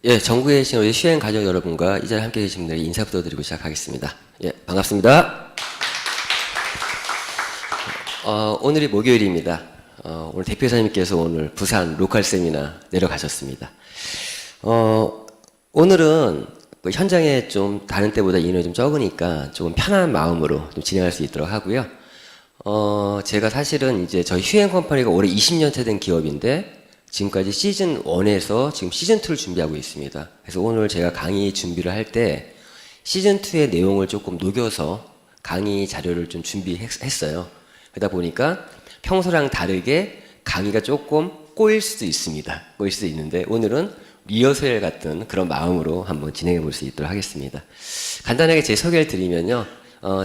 예, 전국에 계신 우리 시행 가족 여러분과 이 자리에 함께 계신 분들이 인사부터 드리고 시작하겠습니다. 예, 반갑습니다. 오늘이 목요일입니다. 오늘 대표이사님께서 오늘 부산 로컬 세미나 내려가셨습니다. 오늘은 그 현장에 좀 다른 때보다 인원이 좀 적으니까 조금 편안한 마음으로 좀 진행할 수 있도록 하고요. 제가 사실은 이제 저희 휴행 컴퍼니가 올해 20년째 된 기업인데 지금까지 시즌 1에서 지금 시즌 2를 준비하고 있습니다. 그래서 오늘 제가 강의 준비를 할 때 시즌 2의 내용을 조금 녹여서 강의 자료를 좀 준비했어요. 그러다 보니까 평소랑 다르게 강의가 조금 꼬일 수도 있습니다. 꼬일 수도 있는데 오늘은 리허설 같은 그런 마음으로 한번 진행해 볼 수 있도록 하겠습니다. 간단하게 제 소개를 드리면요.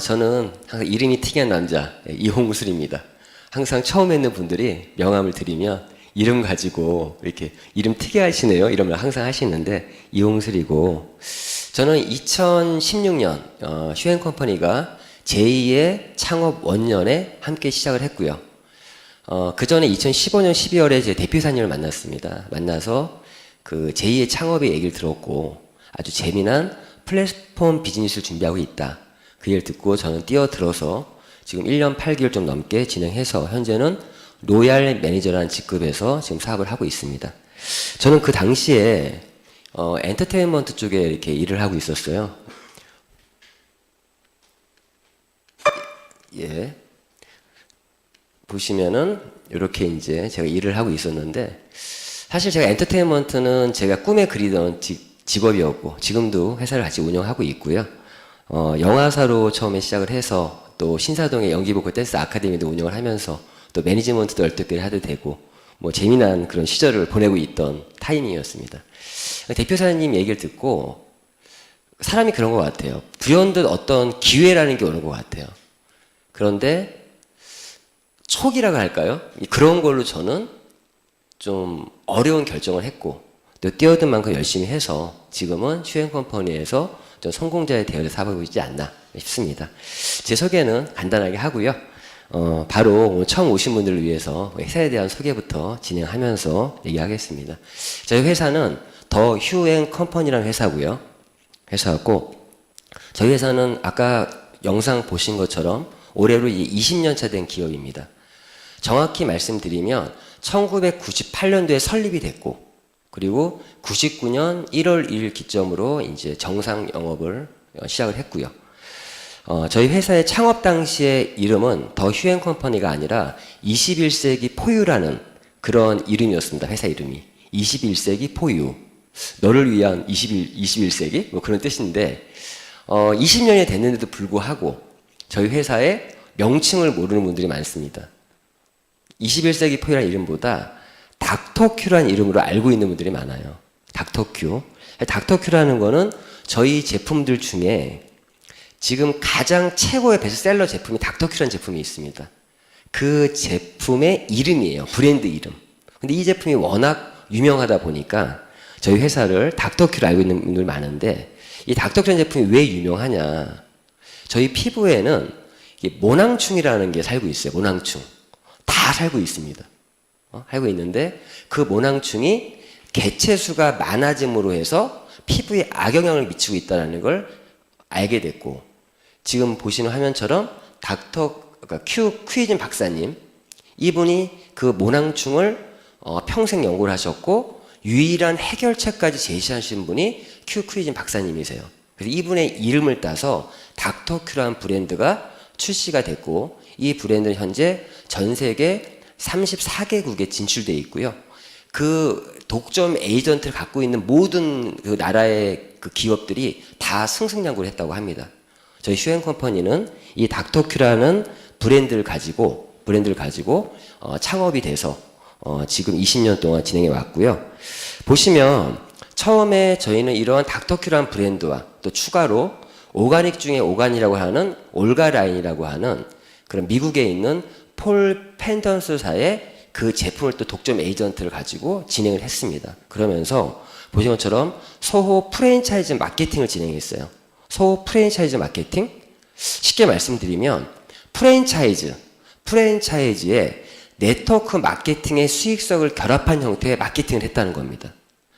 저는 항상 이름이 특이한 남자 이홍술입니다. 항상 처음 뵙는 분들이 명함을 드리면 이름 가지고 이렇게 이름 특이하시네요 이러면 항상 하시는데 이홍술이고, 저는 2016년 휴행컴퍼니가 제2의 창업 원년에 함께 시작을 했고요. 그 전에 2015년 12월에 제 대표이사님을 만났습니다. 만나서 그 제2의 창업의 얘기를 들었고 아주 재미난 플랫폼 비즈니스를 준비하고 있다. 그 얘기를 듣고 저는 뛰어들어서 지금 1년 8개월 좀 넘게 진행해서 현재는 로얄 매니저라는 직급에서 지금 사업을 하고 있습니다. 저는 그 당시에 엔터테인먼트 쪽에 이렇게 일을 하고 있었어요. 예. 보시면은 이렇게 이제 제가 일을 하고 있었는데, 사실 제가 엔터테인먼트는 제가 꿈에 그리던 직업이었고 지금도 회사를 같이 운영하고 있고요. 영화사로 처음에 시작을 해서 또 신사동의 연기보컬 댄스 아카데미도 운영을 하면서 또 매니지먼트도 얼떨결에 하도 되고 뭐 재미난 그런 시절을 보내고 있던 타이밍이었습니다. 대표사님 얘기를 듣고 사람이 그런 것 같아요. 불현듯 어떤 기회라는 게 오는 것 같아요. 그런데 촉이라고 할까요? 그런 걸로 저는 좀 어려운 결정을 했고 또 뛰어든 만큼 열심히 해서 지금은 휴행컴퍼니에서 좀 성공자의 대열에 서고 있지 않나 싶습니다. 제 소개는 간단하게 하고요. 바로 오늘 처음 오신 분들을 위해서 회사에 대한 소개부터 진행하면서 얘기하겠습니다. 저희 회사는 더 휴행 컴퍼니라는 회사고요. 회사고 저희 회사는 아까 영상 보신 것처럼 올해로 20년 차 된 기업입니다. 정확히 말씀드리면 1998년도에 설립이 됐고 그리고 99년 1월 1일 기점으로 이제 정상 영업을 시작을 했고요. 저희 회사의 창업 당시의 이름은 더 휴행 컴퍼니가 아니라 21세기 포유라는 그런 이름이었습니다. 회사 이름이 21세기 포유, 너를 위한 21세기 뭐 그런 뜻인데 20년이 됐는데도 불구하고 저희 회사의 명칭을 모르는 분들이 많습니다. 21세기 포유라는 이름보다 닥터큐라는 이름으로 알고 있는 분들이 많아요. 닥터큐. 닥터큐라는 거는 저희 제품들 중에 지금 가장 최고의 베스트셀러 제품이 닥터큐라는 제품이 있습니다. 그 제품의 이름이에요. 브랜드 이름. 근데 이 제품이 워낙 유명하다 보니까 저희 회사를 닥터큐로 알고 있는 분들이 많은데, 이 닥터큐라는 제품이 왜 유명하냐. 저희 피부에는 모낭충이라는 게 살고 있어요. 모낭충. 다 살고 있습니다. 살고 있는데 그 모낭충이 개체수가 많아짐으로 해서 피부에 악영향을 미치고 있다는 걸 알게 됐고, 지금 보시는 화면처럼 그러니까 퀴진 박사님, 이분이 그 모낭충을 평생 연구를 하셨고 유일한 해결책까지 제시하신 분이 퀴진 박사님이세요. 그래서 이분의 이름을 따서 닥터큐라는 브랜드가 출시가 됐고, 이 브랜드는 현재 전 세계 34개국에 진출되어 있고요. 그 독점 에이전트를 갖고 있는 모든 그 나라의 그 기업들이 다 승승장구를 했다고 합니다. 저희 휴행컴퍼니는 이 닥터큐라는 브랜드를 가지고 창업이 돼서 지금 20년 동안 진행해 왔고요. 보시면 처음에 저희는 이러한 닥터큐라는 브랜드와 또 추가로 오가닉 중에 오간이라고 하는 올가라인이라고 하는 그런 미국에 있는 폴 펜던스사의 그 제품을 또 독점 에이전트를 가지고 진행을 했습니다. 그러면서 보신 것처럼 소호 프랜차이즈 마케팅을 진행했어요. 소호 프랜차이즈 마케팅? 쉽게 말씀드리면 프랜차이즈에 네트워크 마케팅의 수익성을 결합한 형태의 마케팅을 했다는 겁니다.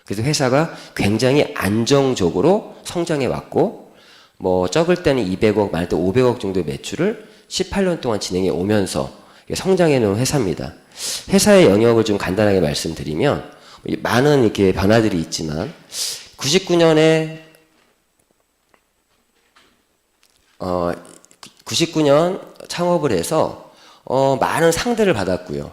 그래서 회사가 굉장히 안정적으로 성장해 왔고, 뭐 적을 때는 200억, 많을 때 500억 정도의 매출을 18년 동안 진행해 오면서 성장해 놓은 회사입니다. 회사의 영역을 좀 간단하게 말씀드리면, 많은 이렇게 변화들이 있지만, 99년 창업을 해서 많은 상들을 받았고요.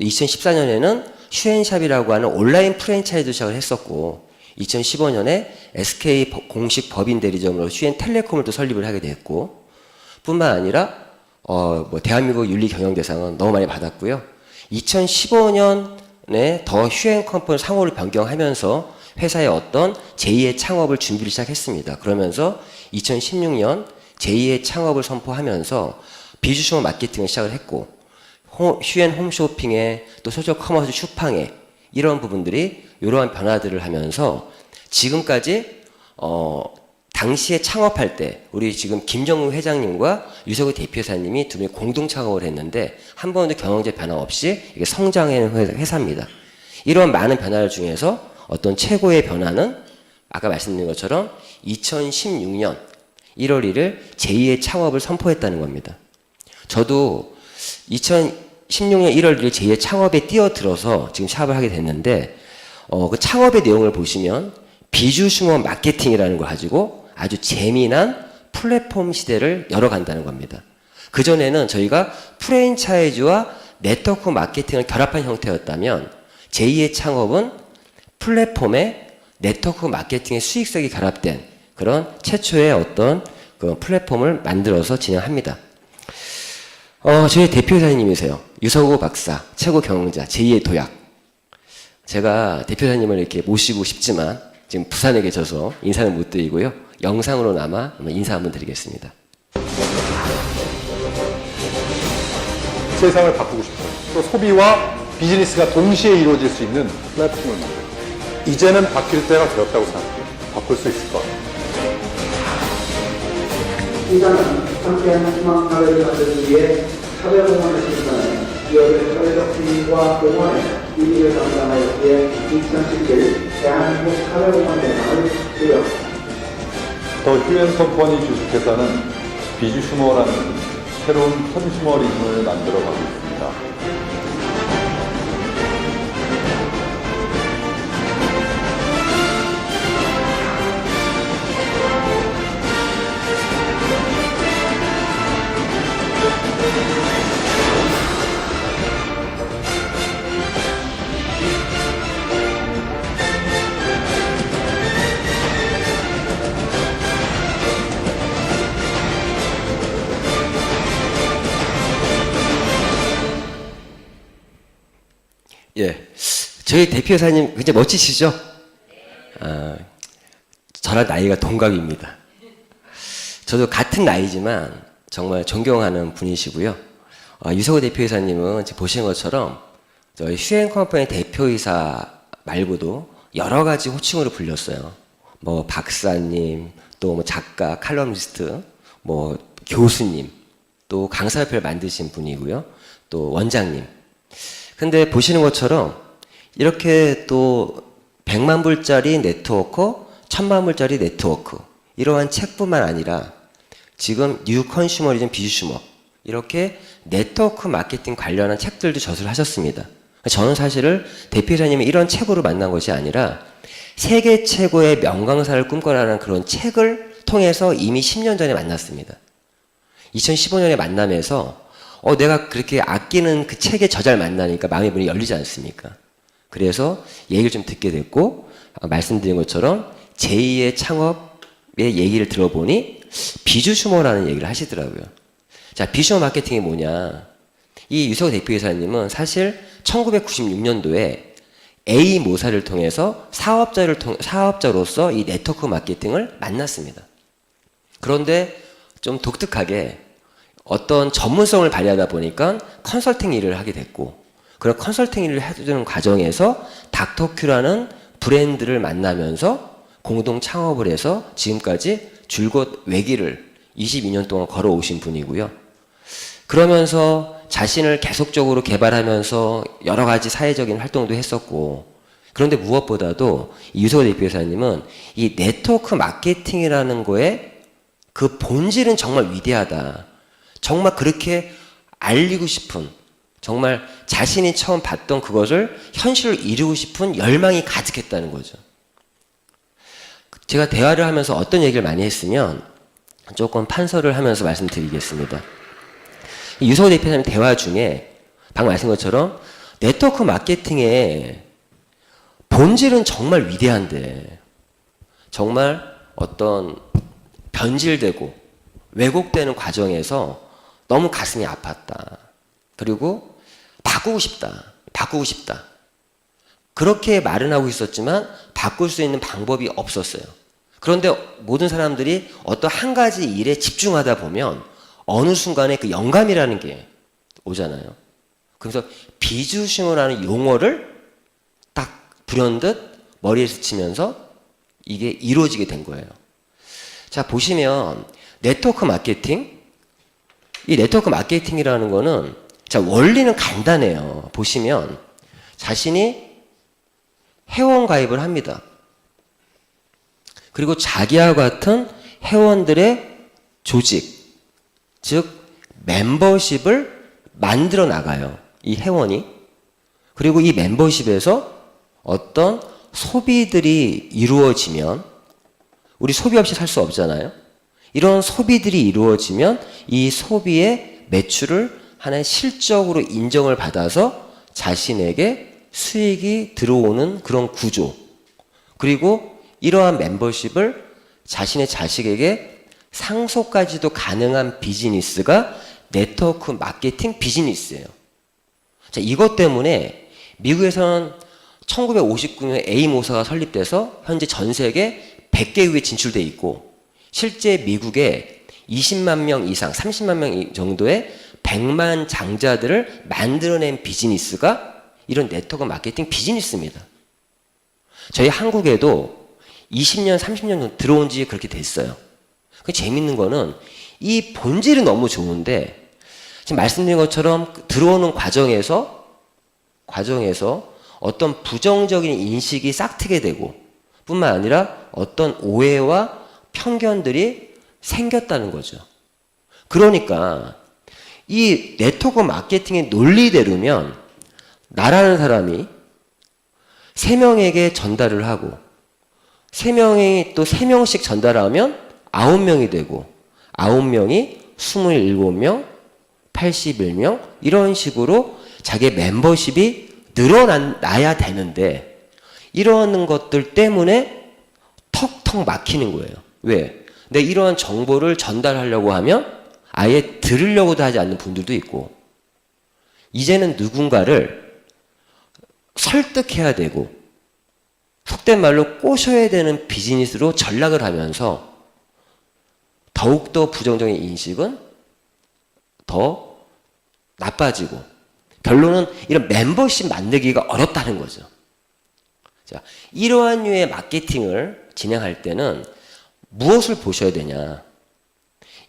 2014년에는 슈앤샵이라고 하는 온라인 프랜차이즈 시작을 했었고, 2015년에 SK 공식 법인 대리점으로 슈앤텔레콤을 또 설립을 하게 됐고, 뿐만 아니라 뭐 대한민국 윤리 경영 대상은 너무 많이 받았고요. 2015년에 더 슈앤컴퍼니 상호를 변경하면서 회사의 어떤 제2의 창업을 준비를 시작했습니다. 그러면서 2016년 제2의 창업을 선포하면서 비주쇼 마케팅을 시작을 했고, 슈앤 홈쇼핑에 또 소셜 커머스 슈팡에 이런 부분들이 이러한 변화들을 하면서 지금까지 당시에 창업할 때 우리 지금 김정우 회장님과 유석우 대표이사님이 두 분이 공동 창업을 했는데 한 번도 경영제 변화 없이 이게 성장하는 회사입니다. 이런 많은 변화들 중에서 어떤 최고의 변화는 아까 말씀드린 것처럼 2016년 1월 1일 제2의 창업을 선포했다는 겁니다. 저도 2016년 1월 1일 제2의 창업에 뛰어들어서 지금 샵을 하게 됐는데 그 창업의 내용을 보시면 비주슈머 마케팅이라는 걸 가지고 아주 재미난 플랫폼 시대를 열어간다는 겁니다. 그전에는 저희가 프랜차이즈와 네트워크 마케팅을 결합한 형태였다면 제2의 창업은 플랫폼에 네트워크 마케팅의 수익성이 결합된 그런 최초의 어떤 그 플랫폼을 만들어서 진행합니다. 저희 대표이사님이세요. 유석우 박사, 최고 경영자, 제2의 도약. 제가 대표이사님을 이렇게 모시고 싶지만 지금 부산에 계셔서 인사는 못 드리고요. 영상으로나마 인사 한번 드리겠습니다. 세상을 바꾸고 싶어요. 또 소비와 비즈니스가 동시에 이루어질 수 있는 플랫폼을 만들어요. 이제는 바뀔 때가 되었다고 생각해요. 바꿀 수 있을 것 같아요. 이자는 함께하는 희망사회를 만들기 위해 사회공헌을 실천하는 기업의 사회적 지위와 공헌에 일위를 담당하였기에 2017 대한민국 사회공헌 대상을 수여합니다. 더 휴앤컴퍼니 주식회사는 비주슈머라는 새로운 컨슈머리즘을 만들어가고 있습니다. 예, 저희 대표이사님 굉장히 멋지시죠? 저랑 나이가 동갑입니다. 저도 같은 나이지만 정말 존경하는 분이시고요. 유석우 대표이사님은 지금 보시는 것처럼 저희 슈앤컴퍼니 대표이사 말고도 여러 가지 호칭으로 불렸어요. 뭐 박사님, 또 뭐 작가, 칼럼니스트, 뭐 교수님, 또 강사협회를 만드신 분이고요. 또 원장님. 근데 보시는 것처럼 이렇게 또 100만 불짜리 네트워크, 1000만 불짜리 네트워크 이러한 책뿐만 아니라 지금 뉴 컨슈머리즘 비주슈머 이렇게 네트워크 마케팅 관련한 책들도 저술을 하셨습니다. 저는 사실을 대표이사님이 이런 책으로 만난 것이 아니라 세계 최고의 명강사를 꿈꿔라는 그런 책을 통해서 이미 10년 전에 만났습니다. 2015년에 만나면서 내가 그렇게 아끼는 그 책의 저자를 만나니까 마음의 문이 열리지 않습니까? 그래서 얘기를 좀 듣게 됐고 말씀드린 것처럼 제2의 창업의 얘기를 들어보니 비주슈머라는 얘기를 하시더라고요. 자, 비주슈머 마케팅이 뭐냐? 이 유석우 대표이사님은 사실 1996년도에 A 모사를 통해서 사업자로서 이 네트워크 마케팅을 만났습니다. 그런데 좀 독특하게 어떤 전문성을 발휘하다 보니까 컨설팅 일을 하게 됐고 그런 컨설팅 일을 해주는 과정에서 닥터큐라는 브랜드를 만나면서 공동 창업을 해서 지금까지 줄곧 외길을 22년 동안 걸어오신 분이고요. 그러면서 자신을 계속적으로 개발하면서 여러 가지 사회적인 활동도 했었고 그런데 무엇보다도 이 유석호 대표이사님은 이 네트워크 마케팅이라는 거에 그 본질은 정말 위대하다. 정말 그렇게 알리고 싶은, 정말 자신이 처음 봤던 그것을 현실로 이루고 싶은 열망이 가득했다는 거죠. 제가 대화를 하면서 어떤 얘기를 많이 했으면 조금 판서를 하면서 말씀드리겠습니다. 유석호 대표님 대화 중에 방금 말씀한 것처럼 네트워크 마케팅의 본질은 정말 위대한데 정말 어떤 변질되고 왜곡되는 과정에서 너무 가슴이 아팠다. 그리고 바꾸고 싶다. 그렇게 말은 하고 있었지만 바꿀 수 있는 방법이 없었어요. 그런데 모든 사람들이 어떤 한 가지 일에 집중하다 보면 어느 순간에 그 영감이라는 게 오잖아요. 그래서 비주심이라는 용어를 딱 불현듯 머리에 스치면서 이게 이루어지게 된 거예요. 자, 보시면 네트워크 마케팅, 이 네트워크 마케팅이라는 거는 자, 원리는 간단해요. 보시면 자신이 회원 가입을 합니다. 그리고 자기와 같은 회원들의 조직, 즉 멤버십을 만들어 나가요. 이 회원이. 그리고 이 멤버십에서 어떤 소비들이 이루어지면 우리 소비 없이 살 수 없잖아요. 이런 소비들이 이루어지면 이 소비의 매출을 하나의 실적으로 인정을 받아서 자신에게 수익이 들어오는 그런 구조. 그리고 이러한 멤버십을 자신의 자식에게 상속까지도 가능한 비즈니스가 네트워크 마케팅 비즈니스예요. 자, 이것 때문에 미국에서는 1959년에 에이모사가 설립돼서 현재 전 세계 100개국에 진출돼 있고 실제 미국에 20만 명 이상, 30만 명 정도의 100만 장자들을 만들어낸 비즈니스가 이런 네트워크 마케팅 비즈니스입니다. 저희 한국에도 20년, 30년 정도 들어온 지 그렇게 됐어요. 그 재밌는 거는 이 본질이 너무 좋은데 지금 말씀드린 것처럼 들어오는 과정에서 어떤 부정적인 인식이 싹트게 되고 뿐만 아니라 어떤 오해와 편견들이 생겼다는 거죠. 그러니까 이 네트워크 마케팅의 논리대로면 나라는 사람이 3명에게 전달을 하고 3명이 또 3명씩 전달하면 9명이 되고 9명이 27명, 81명 이런 식으로 자기의 멤버십이 늘어나야 되는데 이러는 것들 때문에 턱턱 막히는 거예요. 왜? 근데 이러한 정보를 전달하려고 하면 아예 들으려고도 하지 않는 분들도 있고 이제는 누군가를 설득해야 되고 속된 말로 꼬셔야 되는 비즈니스로 전락을 하면서 더욱더 부정적인 인식은 더 나빠지고 결론은 이런 멤버십 만들기가 어렵다는 거죠. 자, 이러한 류의 마케팅을 진행할 때는 무엇을 보셔야 되냐?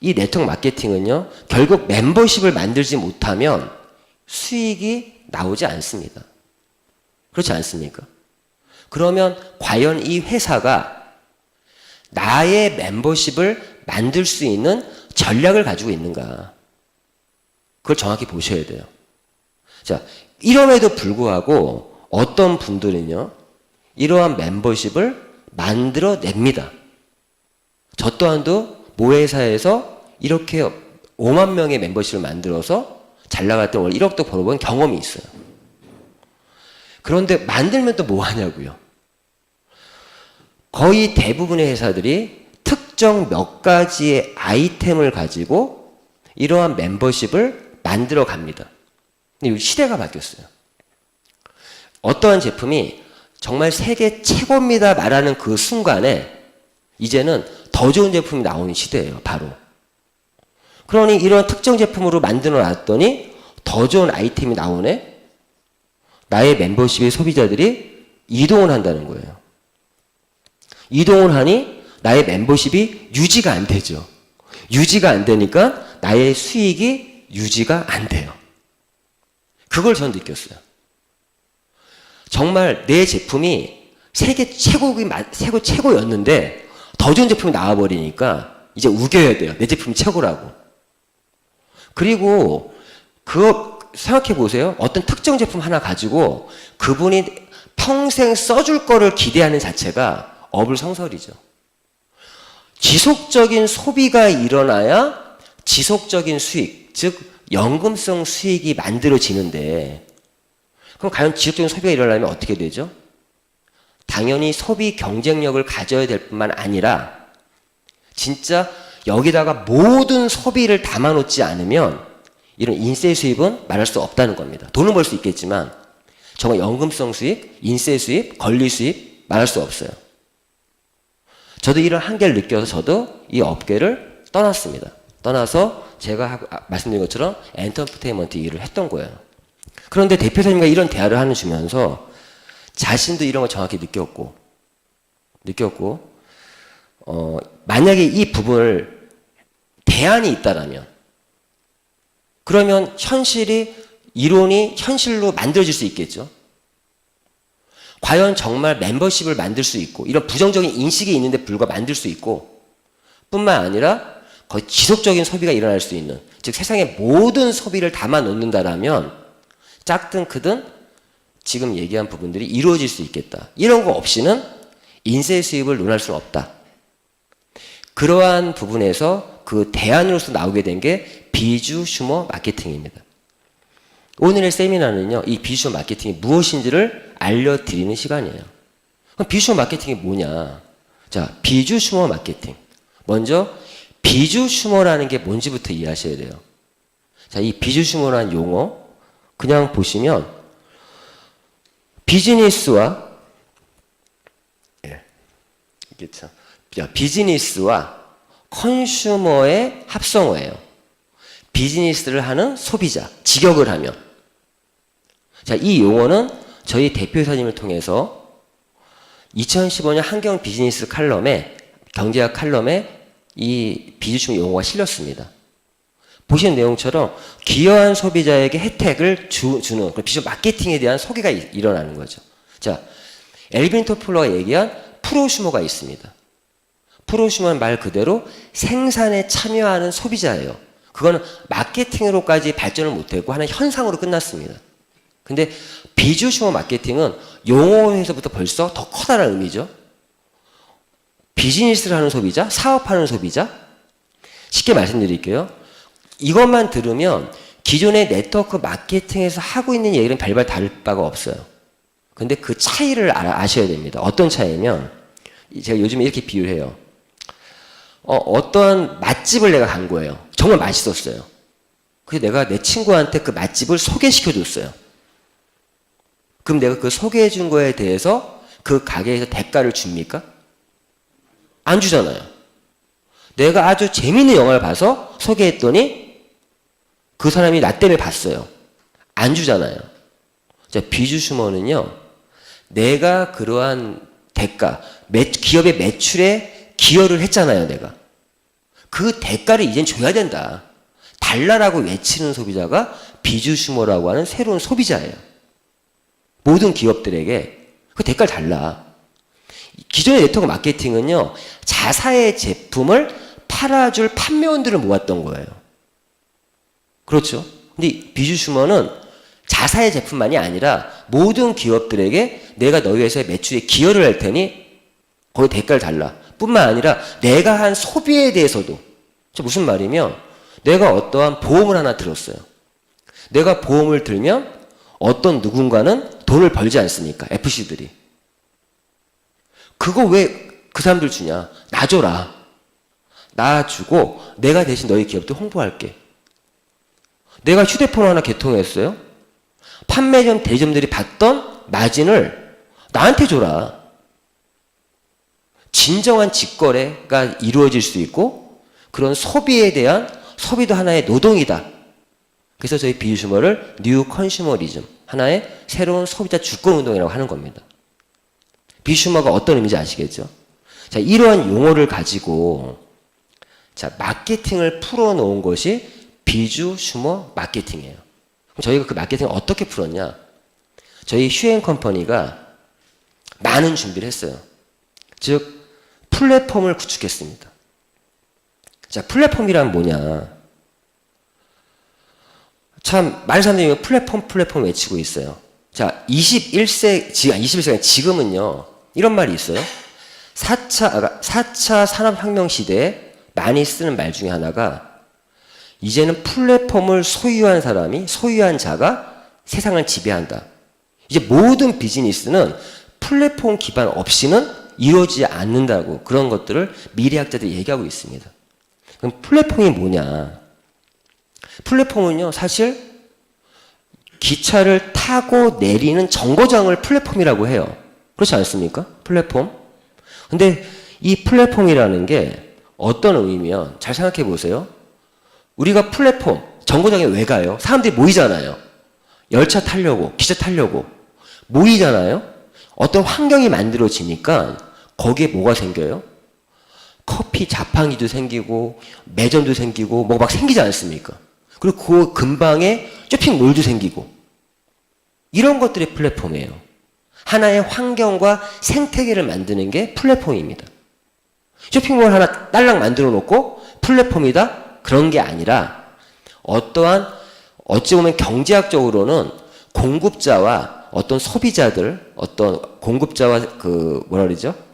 이 네트워크 마케팅은요, 결국 멤버십을 만들지 못하면 수익이 나오지 않습니다. 그렇지 않습니까? 그러면 과연 이 회사가 나의 멤버십을 만들 수 있는 전략을 가지고 있는가? 그걸 정확히 보셔야 돼요. 자, 이럼에도 불구하고 어떤 분들은요, 이러한 멤버십을 만들어냅니다. 저 또한도 모회사에서 이렇게 5만 명의 멤버십을 만들어서 잘 나갈 때 월 1억도 벌어본 경험이 있어요. 그런데 만들면 또 뭐 하냐고요. 거의 대부분의 회사들이 특정 몇 가지의 아이템을 가지고 이러한 멤버십을 만들어 갑니다. 근데 시대가 바뀌었어요. 어떠한 제품이 정말 세계 최고입니다 말하는 그 순간에 이제는 더 좋은 제품이 나오는 시대예요. 바로. 그러니 이런 특정 제품으로 만들어 놨더니 더 좋은 아이템이 나오네. 나의 멤버십의 소비자들이 이동을 한다는 거예요. 이동을 하니 나의 멤버십이 유지가 안 되죠. 유지가 안 되니까 나의 수익이 유지가 안 돼요. 그걸 저는 느꼈어요. 정말 내 제품이 세계 최고였는데 더 좋은 제품이 나와버리니까 이제 우겨야 돼요. 내 제품이 최고라고. 그리고 그거 생각해 보세요. 어떤 특정 제품 하나 가지고 그분이 평생 써줄 거를 기대하는 자체가 어불성설이죠. 지속적인 소비가 일어나야 지속적인 수익, 즉 연금성 수익이 만들어지는데, 그럼 과연 지속적인 소비가 일어나면 어떻게 되죠? 당연히 소비 경쟁력을 가져야 될 뿐만 아니라 진짜 여기다가 모든 소비를 담아놓지 않으면 이런 인세 수입은 말할 수 없다는 겁니다. 돈을 벌 수 있겠지만 정말 연금성 수입, 인세 수입, 권리 수입 말할 수 없어요. 저도 이런 한계를 느껴서 저도 이 업계를 떠났습니다. 떠나서 제가 말씀드린 것처럼 엔터테인먼트 일을 했던 거예요. 그런데 대표사님과 이런 대화를 하시면서 자신도 이런 걸 정확히 느꼈고 만약에 이 부분을 대안이 있다라면, 그러면 이론이 현실로 만들어질 수 있겠죠. 과연 정말 멤버십을 만들 수 있고 이런 부정적인 인식이 있는데 불구하고 만들 수 있고, 뿐만 아니라 거의 지속적인 소비가 일어날 수 있는, 즉 세상의 모든 소비를 담아 놓는다라면 작든 크든 지금 얘기한 부분들이 이루어질 수 있겠다. 이런 거 없이는 인세 수입을 논할 수는 없다. 그러한 부분에서 그 대안으로서 나오게 된 게 비주 슈머 마케팅입니다. 오늘의 세미나는요, 이 비주 슈머 마케팅이 무엇인지를 알려드리는 시간이에요. 그럼 비주 슈머 마케팅이 뭐냐? 자, 비주 슈머 마케팅. 먼저 비주 슈머라는 게 뭔지부터 이해하셔야 돼요. 자, 이 비주 슈머라는 용어 그냥 보시면 비즈니스와 비즈니스와 컨슈머의 합성어예요. 비즈니스를 하는 소비자, 직역을 하면. 자, 이 용어는 저희 대표이사님을 통해서 2015년 한경 비즈니스 칼럼에, 경제학 칼럼에 이 비주슈머 용어가 실렸습니다. 보시는 내용처럼 기여한 소비자에게 혜택을 주는 비주슈머 마케팅에 대한 소개가 일어나는 거죠. 자, 엘빈 토플러가 얘기한 프로슈머가 있습니다. 프로슈머는 말 그대로 생산에 참여하는 소비자예요. 그거는 마케팅으로까지 발전을 못하고 하는 현상으로 끝났습니다. 근데 비주슈머 마케팅은 용어에서부터 벌써 더 커다란 의미죠. 비즈니스를 하는 소비자, 사업하는 소비자. 쉽게 말씀드릴게요. 이것만 들으면 기존의 네트워크 마케팅에서 하고 있는 얘기는 별반 다를 바가 없어요. 근데 그 차이를 아셔야 됩니다. 어떤 차이냐면, 제가 요즘에 이렇게 비유를 해요. 어떤 맛집을 내가 간 거예요. 정말 맛있었어요. 그래서 내가 내 친구한테 그 맛집을 소개시켜 줬어요. 그럼 내가 그 소개해 준 거에 대해서 그 가게에서 대가를 줍니까? 안 주잖아요. 내가 아주 재미있는 영화를 봐서 소개했더니 그 사람이 나 때문에 봤어요. 안 주잖아요. 자, 비주슈머는요, 내가 그러한 대가, 기업의 매출에 기여를 했잖아요, 내가. 그 대가를 이젠 줘야 된다. 달라라고 외치는 소비자가 비주슈머라고 하는 새로운 소비자예요. 모든 기업들에게 그 대가를 달라. 기존의 네트워크 마케팅은요, 자사의 제품을 팔아줄 판매원들을 모았던 거예요. 그렇죠? 근데 비주슈머는 자사의 제품만이 아니라 모든 기업들에게 내가 너희 회사의 매출에 기여를 할 테니 거기 대가를 달라. 뿐만 아니라 내가 한 소비에 대해서도, 무슨 말이면 내가 어떠한 보험을 하나 들었어요. 내가 보험을 들면 어떤 누군가는 돈을 벌지 않습니까? FC들이. 그거 왜 그 사람들 주냐? 나 줘라. 나 주고 내가 대신 너희 기업도 홍보할게. 내가 휴대폰 하나 개통했어요. 판매점 대점들이 받던 마진을 나한테 줘라. 진정한 직거래가 이루어질 수 있고 그런 소비에 대한 소비도 하나의 노동이다. 그래서 저희 비주슈머를 뉴 컨슈머리즘, 하나의 새로운 소비자 주권 운동이라고 하는 겁니다. 비주슈머가 어떤 의미인지 아시겠죠? 자, 이러한 용어를 가지고 자, 마케팅을 풀어놓은 것이 비주슈머 마케팅이에요. 그럼 저희가 그 마케팅을 어떻게 풀었냐? 저희 슈앤컴퍼니가 많은 준비를 했어요. 즉 플랫폼을 구축했습니다. 자, 플랫폼이란 뭐냐? 참 많은 사람들이 플랫폼 외치고 있어요. 자, 21세기 지금은요 이런 말이 있어요. 4차 산업혁명 시대에 많이 쓰는 말 중에 하나가 이제는 플랫폼을 소유한 자가 세상을 지배한다. 이제 모든 비즈니스는 플랫폼 기반 없이는 이루어지지 않는다고 그런 것들을 미래학자들이 얘기하고 있습니다. 그럼 플랫폼이 뭐냐? 플랫폼은요, 사실 기차를 타고 내리는 정거장을 플랫폼이라고 해요. 그렇지 않습니까? 플랫폼. 근데 이 플랫폼이라는 게 어떤 의미면 잘 생각해 보세요. 우리가 플랫폼, 정거장에 왜 가요? 사람들이 모이잖아요. 열차 타려고, 기차 타려고 모이잖아요. 어떤 환경이 만들어지니까 거기에 뭐가 생겨요? 커피 자판기도 생기고 매점도 생기고 뭐 막 생기지 않습니까? 그리고 그 근방에 쇼핑몰도 생기고 이런 것들이 플랫폼이에요. 하나의 환경과 생태계를 만드는 게 플랫폼입니다. 쇼핑몰 하나 딸랑 만들어 놓고 플랫폼이다? 그런 게 아니라 어떠한 어찌 보면 경제학적으로는 공급자와 어떤 소비자들, 어떤 공급자와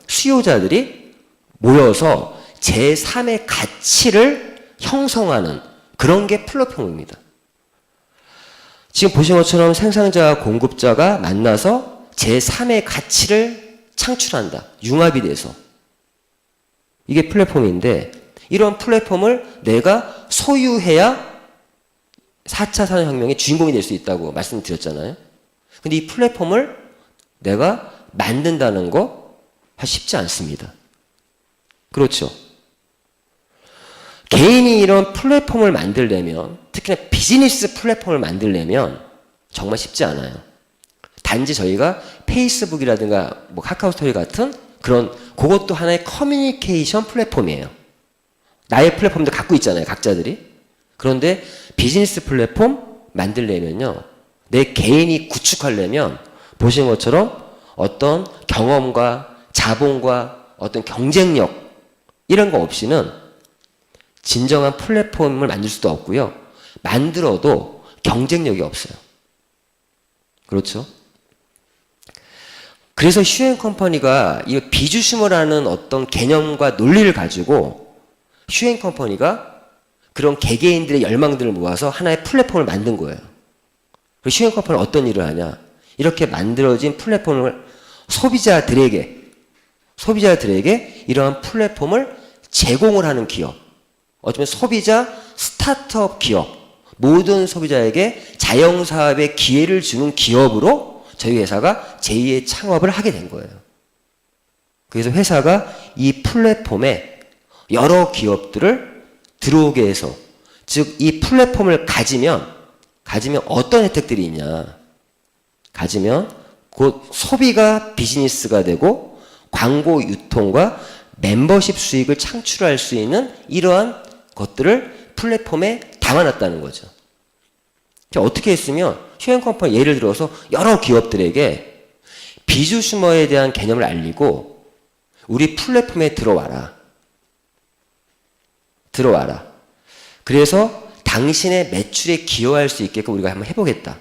수요자들이 모여서 제3의 가치를 형성하는 그런 게 플랫폼입니다. 지금 보신 것처럼 생산자와 공급자가 만나서 제3의 가치를 창출한다. 융합이 돼서. 이게 플랫폼인데 이런 플랫폼을 내가 소유해야 4차 산업혁명의 주인공이 될 수 있다고 말씀드렸잖아요. 근데 이 플랫폼을 내가 만든다는 거 쉽지 않습니다. 그렇죠. 개인이 이런 플랫폼을 만들려면, 특히나 비즈니스 플랫폼을 만들려면 정말 쉽지 않아요. 단지 저희가 페이스북이라든가 뭐 카카오스토리 같은 그것도 하나의 커뮤니케이션 플랫폼이에요. 나의 플랫폼도 갖고 있잖아요, 각자들이. 그런데 비즈니스 플랫폼 만들려면요, 내 개인이 구축하려면 보신 것처럼 어떤 경험과 자본과 어떤 경쟁력 이런 거 없이는 진정한 플랫폼을 만들 수도 없고요. 만들어도 경쟁력이 없어요. 그렇죠? 그래서 슈앤컴퍼니가 이 비주슈머라는 어떤 개념과 논리를 가지고 슈앤컴퍼니가 그런 개개인들의 열망들을 모아서 하나의 플랫폼을 만든 거예요. 그리고 슈앤컴퍼니는 어떤 일을 하냐? 이렇게 만들어진 플랫폼을 소비자들에게 이러한 플랫폼을 제공을 하는 기업, 어쩌면 소비자 스타트업 기업, 모든 소비자에게 자영사업의 기회를 주는 기업으로 저희 회사가 제2의 창업을 하게 된 거예요. 그래서 회사가 이 플랫폼에 여러 기업들을 들어오게 해서, 즉 이 플랫폼을 가지면 어떤 혜택들이 있냐? 가지면 곧 소비가 비즈니스가 되고 광고 유통과 멤버십 수익을 창출할 수 있는 이러한 것들을 플랫폼에 담아놨다는 거죠. 어떻게 했으면 슈앤컴퍼니 예를 들어서 여러 기업들에게 비주슈머에 대한 개념을 알리고 우리 플랫폼에 들어와라. 그래서 당신의 매출에 기여할 수 있게끔 우리가 한번 해보겠다.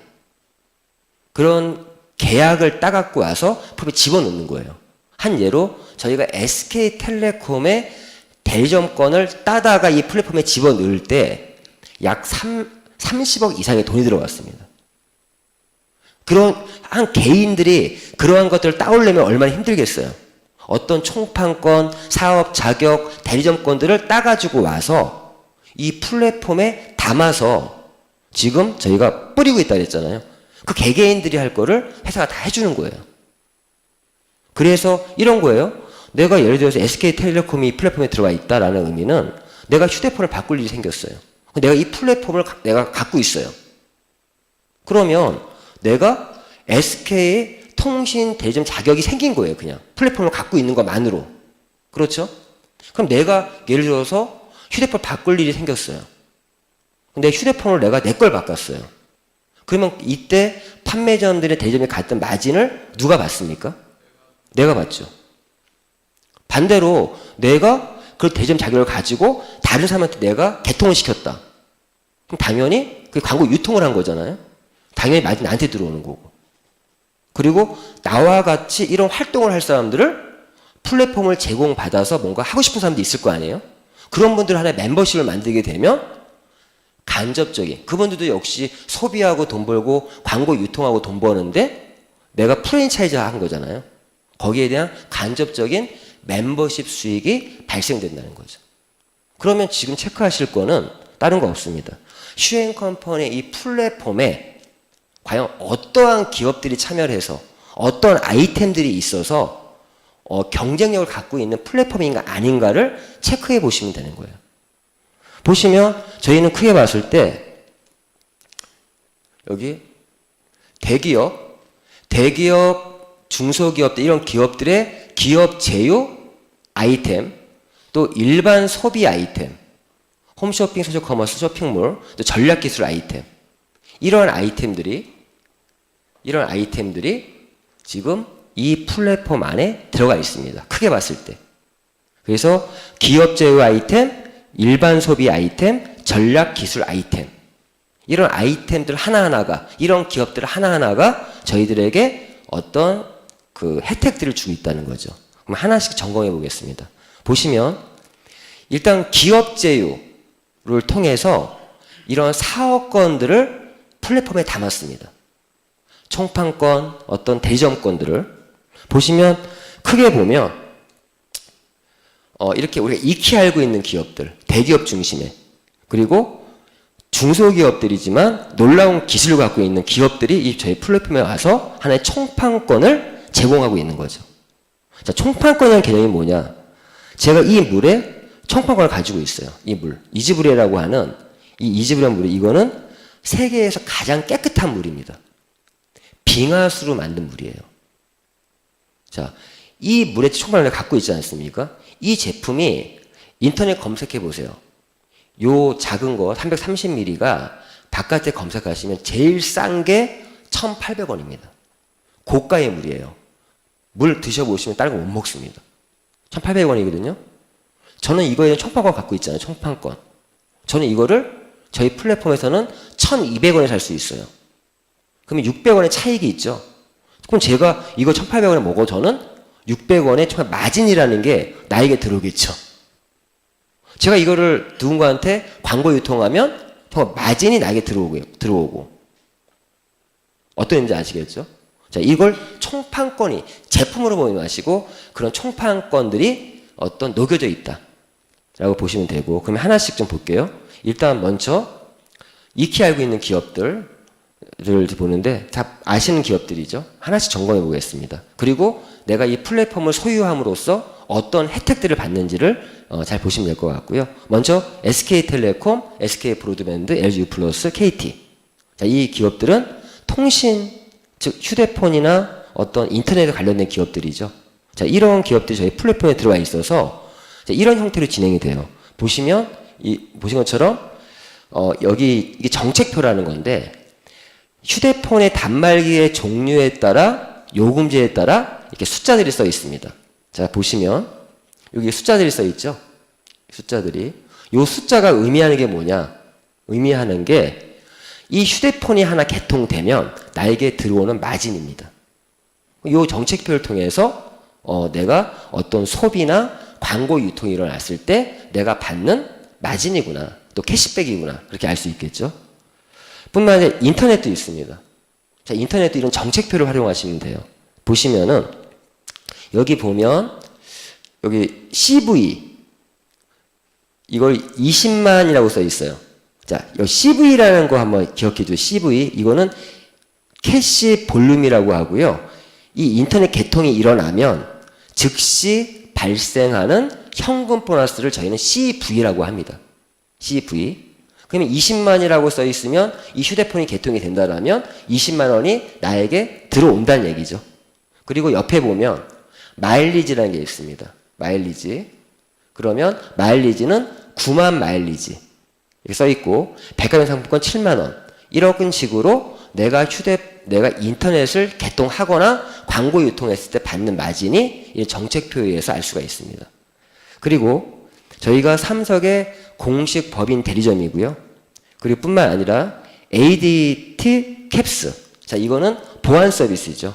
그런 계약을 따갖고 와서 플랫폼에 집어넣는 거예요. 한 예로 저희가 SK텔레콤의 대리점권을 따다가 이 플랫폼에 집어넣을 때 약 30억 이상의 돈이 들어갔습니다. 한 개인들이 그러한 것들을 따오려면 얼마나 힘들겠어요. 어떤 총판권, 사업 자격, 대리점권들을 따가지고 와서 이 플랫폼에 담아서 지금 저희가 뿌리고 있다 그랬잖아요. 그 개개인들이 할 거를 회사가 다 해주는 거예요. 그래서 이런 거예요. 내가 예를 들어서 SK텔레콤이 플랫폼에 들어와 있다라는 의미는 내가 휴대폰을 바꿀 일이 생겼어요. 내가 이 플랫폼을 내가 갖고 있어요. 그러면 내가 SK의 통신 대리점 자격이 생긴 거예요. 그냥 플랫폼을 갖고 있는 것만으로. 그렇죠? 그럼 내가 예를 들어서 휴대폰 바꿀 일이 생겼어요. 근데 휴대폰을 내가 내 걸 바꿨어요. 그러면 이때 판매점들의 대점에 갔던 마진을 누가 받습니까? 내가 받죠. 반대로 내가 그 대점 자격을 가지고 다른 사람한테 내가 개통을 시켰다. 그럼 당연히 그 광고 유통을 한 거잖아요. 당연히 마진이 나한테 들어오는 거고. 그리고 나와 같이 이런 활동을 할 사람들을 플랫폼을 제공받아서 뭔가 하고 싶은 사람도 있을 거 아니에요? 그런 분들 하나의 멤버십을 만들게 되면 간접적인, 그분들도 역시 소비하고 돈 벌고 광고 유통하고 돈 버는데 내가 프랜차이즈 한 거잖아요. 거기에 대한 간접적인 멤버십 수익이 발생된다는 거죠. 그러면 지금 체크하실 거는 다른 거 없습니다. 슈앤컴퍼니의 이 플랫폼에 과연 어떠한 기업들이 참여를 해서 어떤 아이템들이 있어서 경쟁력을 갖고 있는 플랫폼인가 아닌가를 체크해 보시면 되는 거예요. 보시면 저희는 크게 봤을 때 여기 대기업, 중소기업들 이런 기업들의 기업 제휴 아이템, 또 일반 소비 아이템, 홈쇼핑, 소셜커머스, 쇼핑몰, 또 전략기술 아이템 이런 아이템들이 지금 이 플랫폼 안에 들어가 있습니다. 크게 봤을 때. 그래서 기업 제휴 아이템, 일반 소비 아이템, 전략 기술 아이템 이런 아이템들 하나하나가 이런 기업들 하나하나가 저희들에게 어떤 그 혜택들을 주고 있다는 거죠. 그럼 하나씩 점검해 보겠습니다. 보시면 일단 기업 제휴를 통해서 이런 사업권들을 플랫폼에 담았습니다. 총판권, 어떤 대점권들을 보시면 크게 보면 이렇게 우리가 익히 알고 있는 기업들, 대기업 중심에 그리고 중소기업들이지만 놀라운 기술을 갖고 있는 기업들이 이 저희 플랫폼에 와서 하나의 총판권을 제공하고 있는 거죠. 자, 총판권이라는 개념이 뭐냐? 제가 이 물에 총판권을 가지고 있어요. 이 물, 이즈브레라고 하는 이 이즈브레 물이 이거는 세계에서 가장 깨끗한 물입니다. 빙하수로 만든 물이에요. 자, 이 물의 총판권을 갖고 있지 않습니까? 이 제품이 인터넷 검색해 보세요. 요 작은 거 330ml가 바깥에 검색하시면 제일 싼 게 1,800원입니다. 고가의 물이에요. 물 드셔보시면 다른 거 못 먹습니다. 1,800원이거든요. 저는 이거에 총판권 갖고 있잖아요. 총판권. 저는 이거를 저희 플랫폼에서는 1,200원에 살 수 있어요. 그러면 600원의 차익이 있죠. 그럼 제가 이거 1,800원에 먹어 저는 600원의 정말 마진이라는 게 나에게 들어오겠죠. 제가 이거를 누군가한테 광고 유통하면 정말 마진이 나에게 들어오고 어떤 의미인지 아시겠죠? 자, 이걸 총판권이 제품으로 보지 마시고 그런 총판권들이 어떤 녹여져 있다라고 보시면 되고 그러면 하나씩 좀 볼게요. 일단 먼저 익히 알고 있는 기업들을 보는데 다 아시는 기업들이죠. 하나씩 점검해 보겠습니다. 그리고 내가 이 플랫폼을 소유함으로써 어떤 혜택들을 받는지를 잘 보시면 될 것 같고요. 먼저 SK텔레콤, SK브로드밴드, LG유플러스, KT. 자, 이 기업들은 통신, 즉 휴대폰이나 어떤 인터넷에 관련된 기업들이죠. 자, 이런 기업들이 저희 플랫폼에 들어와 있어서 자, 이런 형태로 진행이 돼요. 보시면 보신 것처럼 여기 이게 정책표라는 건데 휴대폰의 단말기의 종류에 따라 요금제에 따라 이렇게 숫자들이 써 있습니다. 자, 보시면 여기 숫자들이 써 있죠. 숫자들이 요 숫자가 의미하는 게 뭐냐? 의미하는 게 이 휴대폰이 하나 개통되면 나에게 들어오는 마진입니다. 요 정책표를 통해서 내가 어떤 소비나 광고 유통이 일어났을 때 내가 받는 마진이구나. 또 캐시백이구나. 그렇게 알 수 있겠죠. 뿐만 아니라 인터넷도 있습니다. 자, 인터넷도 이런 정책표를 활용하시면 돼요. 보시면은 여기 보면 여기 CV 이걸 20만이라고 써 있어요. 자, 이 CV라는 거 한번 기억해 주세요. CV 이거는 캐시 볼륨이라고 하고요. 이 인터넷 개통이 일어나면 즉시 발생하는 현금 보너스를 저희는 CV라고 합니다. CV. 그러면 20만이라고 써 있으면 이 휴대폰이 개통이 된다면 20만 원이 나에게 들어온다는 얘기죠. 그리고 옆에 보면 마일리지라는 게 있습니다. 마일리지. 그러면 마일리지는 9만 마일리지. 이렇게 써 있고 백화점 상품권 7만 원. 이런 식으로 내가 인터넷을 개통하거나 광고 유통했을 때 받는 마진이 이 정책표에 의해서 알 수가 있습니다. 그리고 저희가 삼성의 공식 법인 대리점이고요. 그리고 뿐만 아니라 ADT 캡스. 자, 이거는 보안 서비스죠.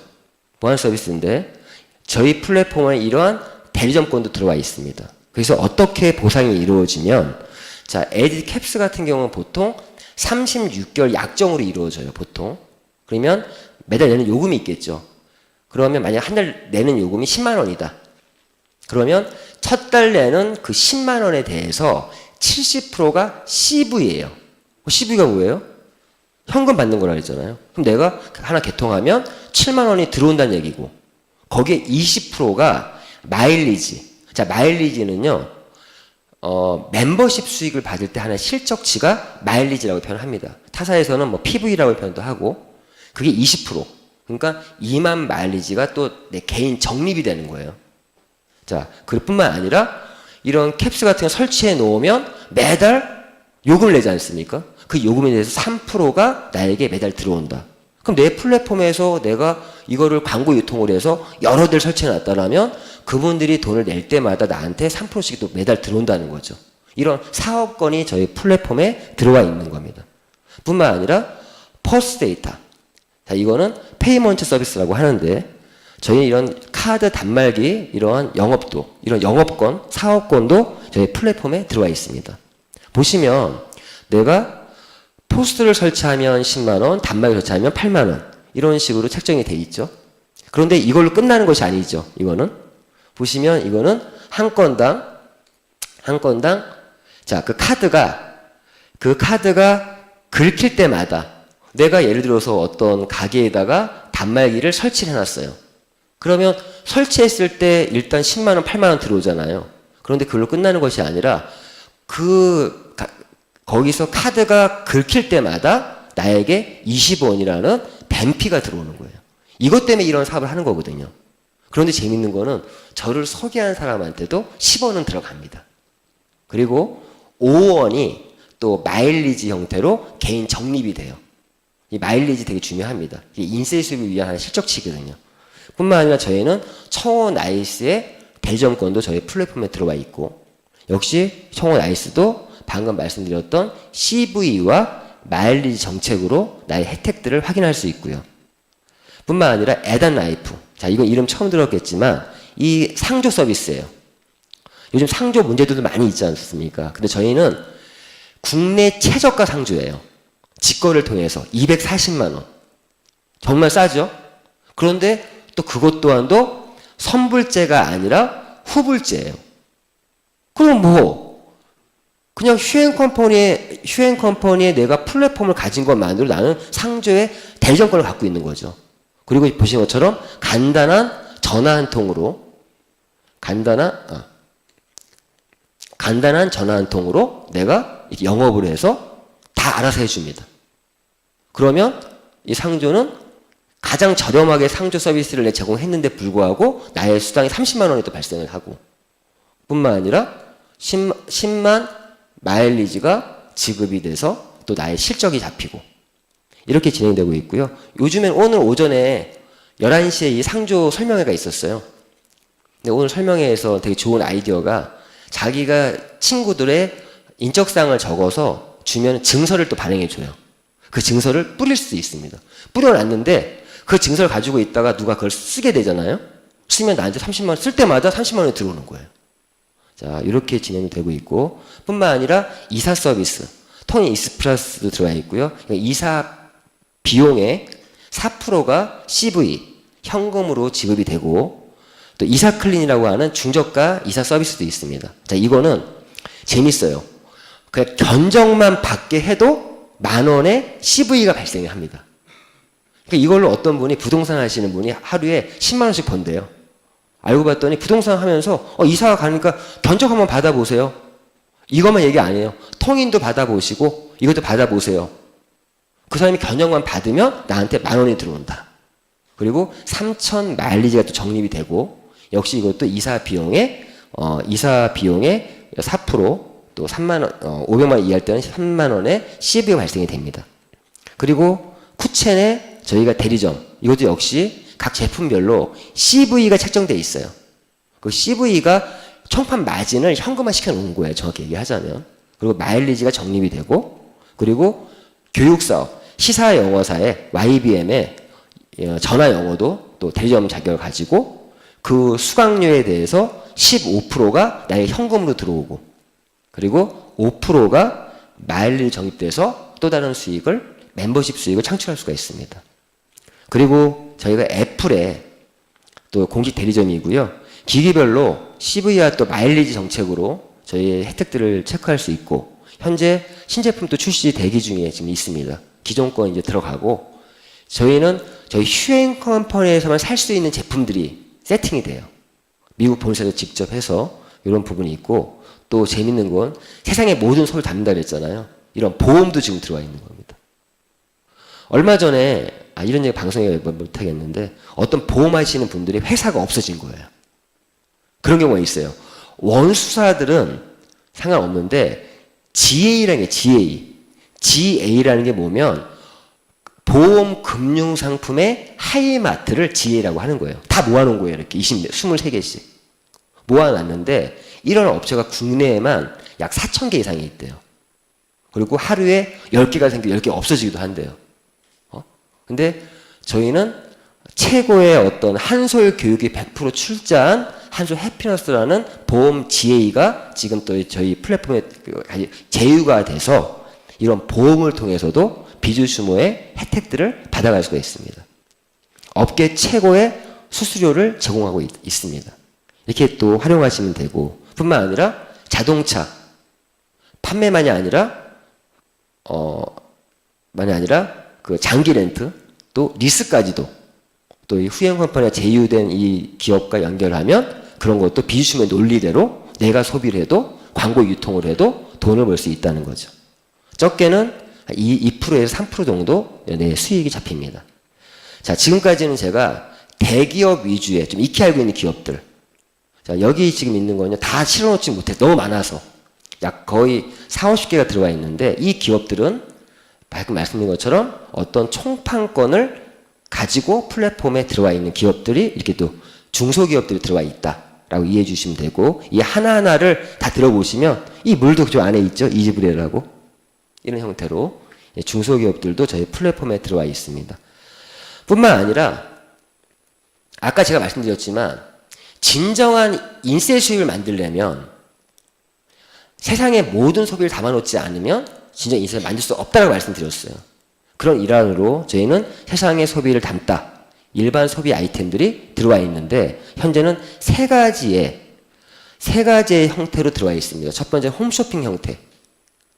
보안 서비스인데 저희 플랫폼에 이러한 대리점권도 들어와 있습니다. 그래서 어떻게 보상이 이루어지면, 자, ADT 캡스 같은 경우는 보통 36개월 약정으로 이루어져요, 보통. 그러면 매달 내는 요금이 있겠죠. 그러면 만약 한 달 내는 요금이 10만 원이다. 그러면 첫 달 내는 그 10만 원에 대해서 70%가 CV예요. CV가 뭐예요? 현금 받는 거라 했잖아요. 그럼 내가 하나 개통하면 7만 원이 들어온다는 얘기고, 거기에 20%가 마일리지. 자, 마일리지는요, 멤버십 수익을 받을 때 하는 실적치가 마일리지라고 표현합니다. 타사에서는 뭐 PV라고 표현도 하고, 그게 20%. 그러니까 2만 마일리지가 또 내 개인 적립이 되는 거예요. 자, 그뿐만 아니라 이런 캡스 같은 거 설치해 놓으면 매달 요금을 내지 않습니까? 그 요금에 대해서 3%가 나에게 매달 들어온다. 그럼 내 플랫폼에서 내가 이거를 광고 유통을 해서 여러 대를 설치해 놨다라면 그분들이 돈을 낼 때마다 나한테 3%씩 또 매달 들어온다는 거죠. 이런 사업권이 저희 플랫폼에 들어와 있는 겁니다. 뿐만 아니라 퍼스트 데이터. 자, 이거는 페이먼트 서비스라고 하는데 저희 이런 카드 단말기 이러한 영업도, 이런 영업권, 사업권도 저희 플랫폼에 들어와 있습니다. 보시면 내가 포스트를 설치하면 10만 원, 단말기 설치하면 8만 원 이런 식으로 책정이 돼 있죠. 그런데 이걸로 끝나는 것이 아니죠. 이거는 보시면 이거는 한 건당 자, 그 카드가 긁힐 때마다 내가 예를 들어서 어떤 가게에다가 단말기를 설치를 해놨어요. 그러면 설치했을 때 일단 10만 원, 8만 원 들어오잖아요. 그런데 그걸로 끝나는 것이 아니라 거기서 카드가 긁힐 때마다 나에게 20원이라는 벤피가 들어오는 거예요. 이것 때문에 이런 사업을 하는 거거든요. 그런데 재밌는 거는 저를 소개한 사람한테도 10원은 들어갑니다. 그리고 5원이 또 마일리지 형태로 개인 적립이 돼요. 이 마일리지 되게 중요합니다. 이게 인세 수입을 위한 하나의 실적치거든요. 뿐만 아니라 저희는 청호 나이스의 대리점권도 저희 플랫폼에 들어와 있고, 역시 청호 나이스도 방금 말씀드렸던 CV와 마일리지 정책으로 나의 혜택들을 확인할 수 있고요. 뿐만 아니라 에단라이프. 자, 이건 이름 처음 들었겠지만 이 상조 서비스예요. 요즘 상조 문제들도 많이 있지 않습니까? 근데 저희는 국내 최저가 상조예요. 직거래를 통해서 240만 원. 정말 싸죠? 그런데 또 그것 또한도 선불제가 아니라 후불제예요. 그럼 뭐 그냥 휴행 컴퍼니에 내가 플랫폼을 가진 것만으로 나는 상조의 대리점권을 갖고 있는 거죠. 그리고 보신 것처럼 간단한 전화 한 통으로 내가 이렇게 영업을 해서 다 알아서 해줍니다. 그러면 이 상조는 가장 저렴하게 상조 서비스를 제공했는데 불구하고 나의 수당이 30만 원이 또 발생을 하고, 뿐만 아니라 10만 마일리지가 지급이 돼서 또 나의 실적이 잡히고 이렇게 진행되고 있고요. 요즘엔 오늘 오전에 11시에 이 상조 설명회가 있었어요. 근데 오늘 설명회에서 되게 좋은 아이디어가 자기가 친구들의 인적사항을 적어서 주면 증서를 또 발행해줘요. 그 증서를 뿌릴 수도 있습니다. 뿌려놨는데 그 증서를 가지고 있다가 누가 그걸 쓰게 되잖아요. 쓰면 나한테 30만 원 쓸 때마다 30만 원이 들어오는 거예요. 자, 이렇게 진행이 되고 있고, 뿐만 아니라 이사 서비스, 통인 익스프레스도 들어와 있고요. 이사 비용의 4%가 CV, 현금으로 지급이 되고, 또 이사 클린이라고 하는 중저가 이사 서비스도 있습니다. 자, 이거는 재밌어요. 그냥 견적만 받게 해도 10,000원의 CV가 발생을 합니다. 그러니까 이걸로 어떤 분이 부동산 하시는 분이 하루에 10만 원씩 번대요. 알고 봤더니 부동산 하면서 이사 가니까 견적 한번 받아보세요. 이것만 얘기 안 해요. 통인도 받아보시고 이것도 받아보세요. 그 사람이 견적만 받으면 나한테 10,000원이 들어온다. 그리고 3,000 마일리지가 또 적립이 되고, 역시 이것도 이사 비용의 4%, 또 3만 원, 500만 원 이하일 때는 3만 원의 CV가 발생이 됩니다. 그리고 쿠첸의 저희가 대리점, 이것도 역시 각 제품별로 CV가 책정되어 있어요. 그 CV가 총판 마진을 현금화 시켜놓은 거예요. 정확히 얘기하자면. 그리고 마일리지가 적립이 되고, 그리고 교육사업, 시사 영어사의 YBM의 전화 영어도 또 대리점 자격을 가지고 그 수강료에 대해서 15%가 나의 현금으로 들어오고, 그리고 5%가 마일리지 적립돼서 또 다른 수익을, 멤버십 수익을 창출할 수가 있습니다. 그리고 저희가 애플의 또 공식 대리점이고요. 기기별로 CV와 또 마일리지 정책으로 저희의 혜택들을 체크할 수 있고, 현재 신제품도 출시 대기 중에 지금 있습니다. 기존 건 이제 들어가고, 저희는 저희 휴행 컴퍼니에서만 살 수 있는 제품들이 세팅이 돼요. 미국 본사에서 직접 해서 이런 부분이 있고, 또 재밌는 건 세상의 모든 소비를 담는다 그랬잖아요. 이런 보험도 지금 들어와 있는 겁니다. 얼마 전에 이런 얘기 방송에 못하겠는데 어떤 보험하시는 분들이 회사가 없어진 거예요. 그런 경우가 있어요. 원수사들은 상관없는데 GA라는 게 GA라는 게 뭐면 보험 금융 상품의 하이마트를 GA라고 하는 거예요. 다 모아놓은 거예요. 이렇게 23개씩 모아놨는데 이런 업체가 국내에만 약 4,000개 이상이 있대요. 그리고 하루에 10개가 생기고 10개 없어지기도 한대요. 근데 저희는 최고의 어떤 한솔 교육이 100% 출자한 한솔 해피너스라는 보험 GA가 지금 또 저희 플랫폼에 제휴가 돼서 이런 보험을 통해서도 비주슈모의 혜택들을 받아갈 수가 있습니다. 업계 최고의 수수료를 제공하고 있습니다. 이렇게 또 활용하시면 되고, 뿐만 아니라 자동차 판매만이 아니라 그 장기 렌트, 또 리스까지도 또 이 후행 컴퍼니가 제휴된 이 기업과 연결하면 그런 것도 비주심의 논리대로 내가 소비를 해도 광고 유통을 해도 돈을 벌 수 있다는 거죠. 적게는 2%에서 3% 정도 내 수익이 잡힙니다. 자, 지금까지는 제가 대기업 위주의 좀 익히 알고 있는 기업들. 자, 여기 지금 있는 거는요, 다 실어놓지 못해. 너무 많아서. 약 거의 40, 50개가 들어와 있는데 이 기업들은 방금 말씀드린 것처럼 어떤 총판권을 가지고 플랫폼에 들어와 있는 기업들이 이렇게 또 중소기업들이 들어와 있다라고 이해해 주시면 되고, 이 하나하나를 다 들어보시면 이 물도 저 안에 있죠. 이지브레라고 이런 형태로 중소기업들도 저희 플랫폼에 들어와 있습니다. 뿐만 아니라 아까 제가 말씀드렸지만 진정한 인세 수익을 만들려면 세상의 모든 소비를 담아놓지 않으면 진짜 인생을 만들 수 없다라고 말씀드렸어요. 그런 일환으로 저희는 세상의 소비를 담다. 일반 소비 아이템들이 들어와 있는데 현재는 세 가지의 형태로 들어와 있습니다. 첫 번째 홈쇼핑 형태.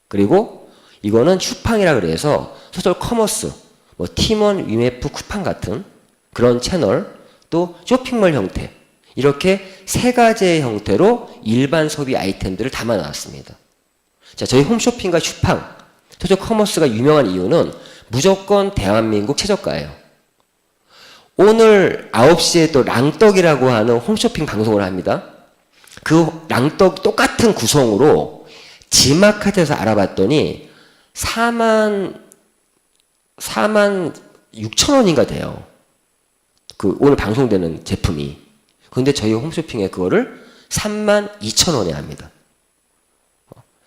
그리고 이거는 슈팡이라 그래서 소셜 커머스, 뭐 티몬, 위메프, 쿠팡 같은 그런 채널, 또 쇼핑몰 형태. 이렇게 세 가지의 형태로 일반 소비 아이템들을 담아 놨습니다. 자, 저희 홈쇼핑과 슈팡, 소셜 커머스가 유명한 이유는 무조건 대한민국 최저가예요. 오늘 9시에 또 랑떡이라고 하는 홈쇼핑 방송을 합니다. 그 랑떡 똑같은 구성으로 지마켓에서 알아봤더니 4만 6천 원인가 돼요. 그 오늘 방송되는 제품이. 근데 저희 홈쇼핑에 그거를 3만 2천 원에 합니다.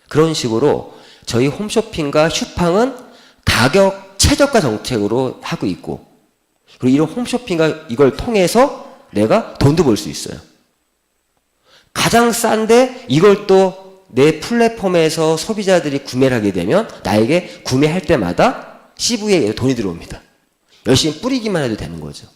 그런 식으로 저희 홈쇼핑과 슈팡은 가격 최저가 정책으로 하고 있고, 그리고 이런 홈쇼핑과 이걸 통해서 내가 돈도 벌 수 있어요. 가장 싼데 이걸 또 내 플랫폼에서 소비자들이 구매를 하게 되면 나에게 구매할 때마다 CV에 돈이 들어옵니다. 열심히 뿌리기만 해도 되는 거죠.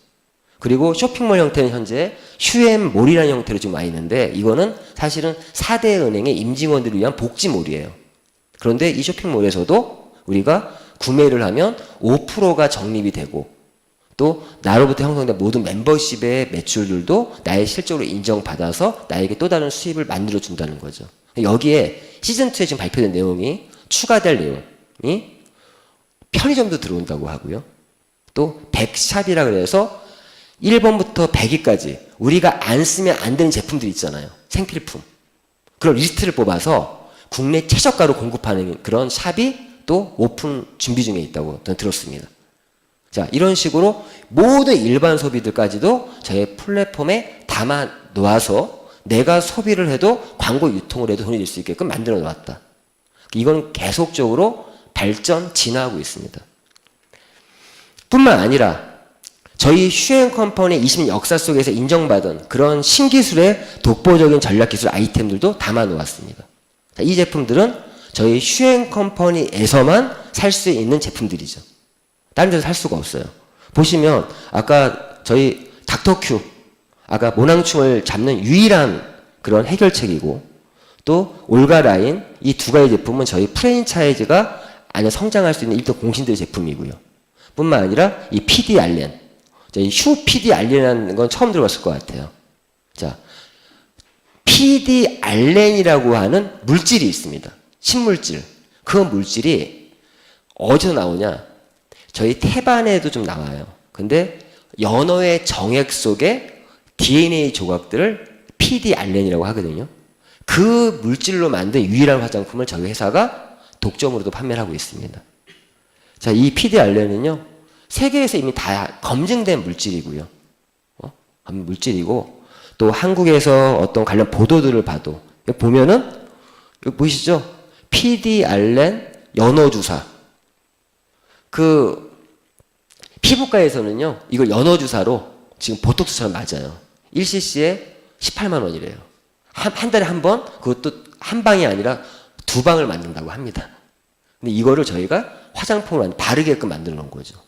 그리고 쇼핑몰 형태는 현재 휴엠몰이라는 형태로 지금 와 있는데, 이거는 사실은 4대 은행의 임직원들을 위한 복지몰이에요. 그런데 이 쇼핑몰에서도 우리가 구매를 하면 5%가 적립이 되고, 또 나로부터 형성된 모든 멤버십의 매출들도 나의 실적으로 인정받아서 나에게 또 다른 수입을 만들어 준다는 거죠. 여기에 시즌2에 지금 발표된 내용이, 추가될 내용이 편의점도 들어온다고 하고요. 또 100샵이라 그래서 1번부터 100위까지 우리가 안 쓰면 안 되는 제품들 있잖아요. 생필품. 그런 리스트를 뽑아서 국내 최저가로 공급하는 그런 샵이 또 오픈 준비 중에 있다고 저는 들었습니다. 자, 이런 식으로 모든 일반 소비들까지도 저희 플랫폼에 담아 놓아서 내가 소비를 해도 광고 유통을 해도 돈이 될 수 있게끔 만들어 놓았다. 이건 계속적으로 발전, 진화하고 있습니다. 뿐만 아니라 저희 슈행 컴퍼니의 20년 역사 속에서 인정받은 그런 신기술의 독보적인 전략기술 아이템들도 담아 놓았습니다. 자, 이 제품들은 저희 슈행 컴퍼니에서만 살 수 있는 제품들이죠. 다른 데서 살 수가 없어요. 보시면 아까 저희 닥터큐, 아까 모낭충을 잡는 유일한 그런 해결책이고, 또 올가라인, 이 두 가지 제품은 저희 프랜차이즈가 안에 성장할 수 있는 일도 공신들 제품이고요. 뿐만 아니라 이 PD 알렌, 저희 휴 PD 알렌이라는 건 처음 들어봤을 것 같아요. 자, PD 알렌이라고 하는 물질이 있습니다. 신물질. 그 물질이 어디서 나오냐? 저희 태반에도 좀 나와요. 근데 연어의 정액 속에 DNA 조각들을 PD 알렌이라고 하거든요. 그 물질로 만든 유일한 화장품을 저희 회사가 독점으로도 판매를 하고 있습니다. 자, 이 PD 알렌은요, 세계에서 이미 다 검증된 물질이고요. 물질이고, 또 한국에서 어떤 관련 보도들을 봐도, 여기 보면은, 여기 보이시죠? PD 알렌 연어주사. 그, 피부과에서는요, 이걸 연어주사로 지금 보톡스처럼 맞아요. 1cc에 18만 원이래요. 한 달에 한 번, 그것도 한 방이 아니라 두 방을 맞는다고 합니다. 근데 이거를 저희가 화장품을 바르게끔 만들어 놓은 거죠.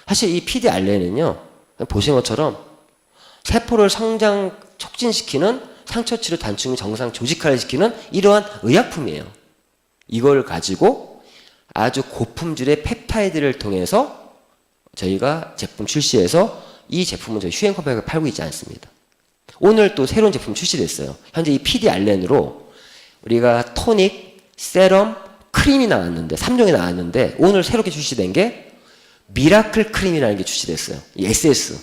사실 이 PD 알렌은요, 보신 것처럼 세포를 성장 촉진시키는 상처 치료 단충 정상 조직화를 시키는 이러한 의약품이에요. 이걸 가지고 아주 고품질의 펩타이드를 통해서 저희가 제품 출시해서 이 제품은 저희 슈행컴퍼니가 팔고 있지 않습니다. 오늘 또 새로운 제품 출시됐어요. 현재 이 PD 알렌으로 우리가 토닉, 세럼, 크림이 나왔는데 3종이 나왔는데 오늘 새롭게 출시된 게 미라클 크림이라는 게 출시됐어요. 이 SS.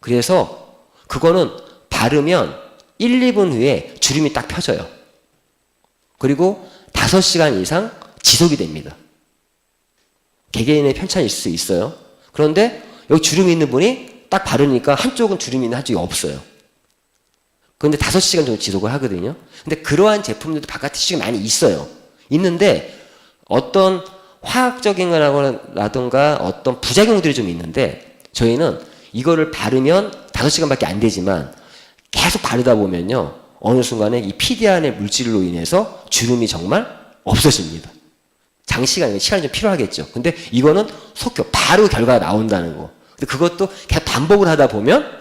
그래서 그거는 바르면 1, 2분 후에 주름이 딱 펴져요. 그리고 5시간 이상 지속이 됩니다. 개개인의 편차는 있을 수 있어요. 그런데 여기 주름이 있는 분이 딱 바르니까 한쪽은 주름이 있는 한쪽이 없어요. 그런데 5시간 정도 지속을 하거든요. 근데 그러한 제품들도 바깥에 시중에 많이 있어요. 있는데 어떤 화학적인 거라든가 어떤 부작용들이 좀 있는데 저희는 이거를 바르면 5시간밖에 안 되지만 계속 바르다 보면요. 어느 순간에 이 PD 안의 물질로 인해서 주름이 정말 없어집니다. 장시간, 시간이 좀 필요하겠죠. 근데 이거는 속효, 바로 결과가 나온다는 거. 근데 그것도 계속 반복을 하다 보면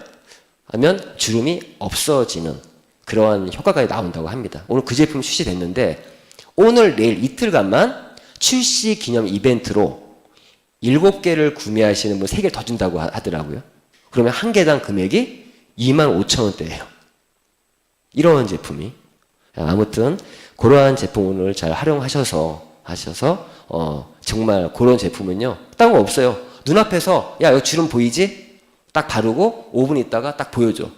주름이 없어지는 그러한 효과가 나온다고 합니다. 오늘 그 제품 출시됐는데 오늘 내일 이틀간만 출시 기념 이벤트로 7개를 구매하시는 분 3개를 더 준다고 하더라고요. 그러면 한 개당 금액이 25,000원대예요. 이런 제품이. 아무튼 그러한 제품을 잘 활용하셔서 정말 그런 제품은요. 딴 거 없어요. 눈앞에서 야, 여기 주름 보이지? 딱 바르고 5분 있다가 딱 보여줘.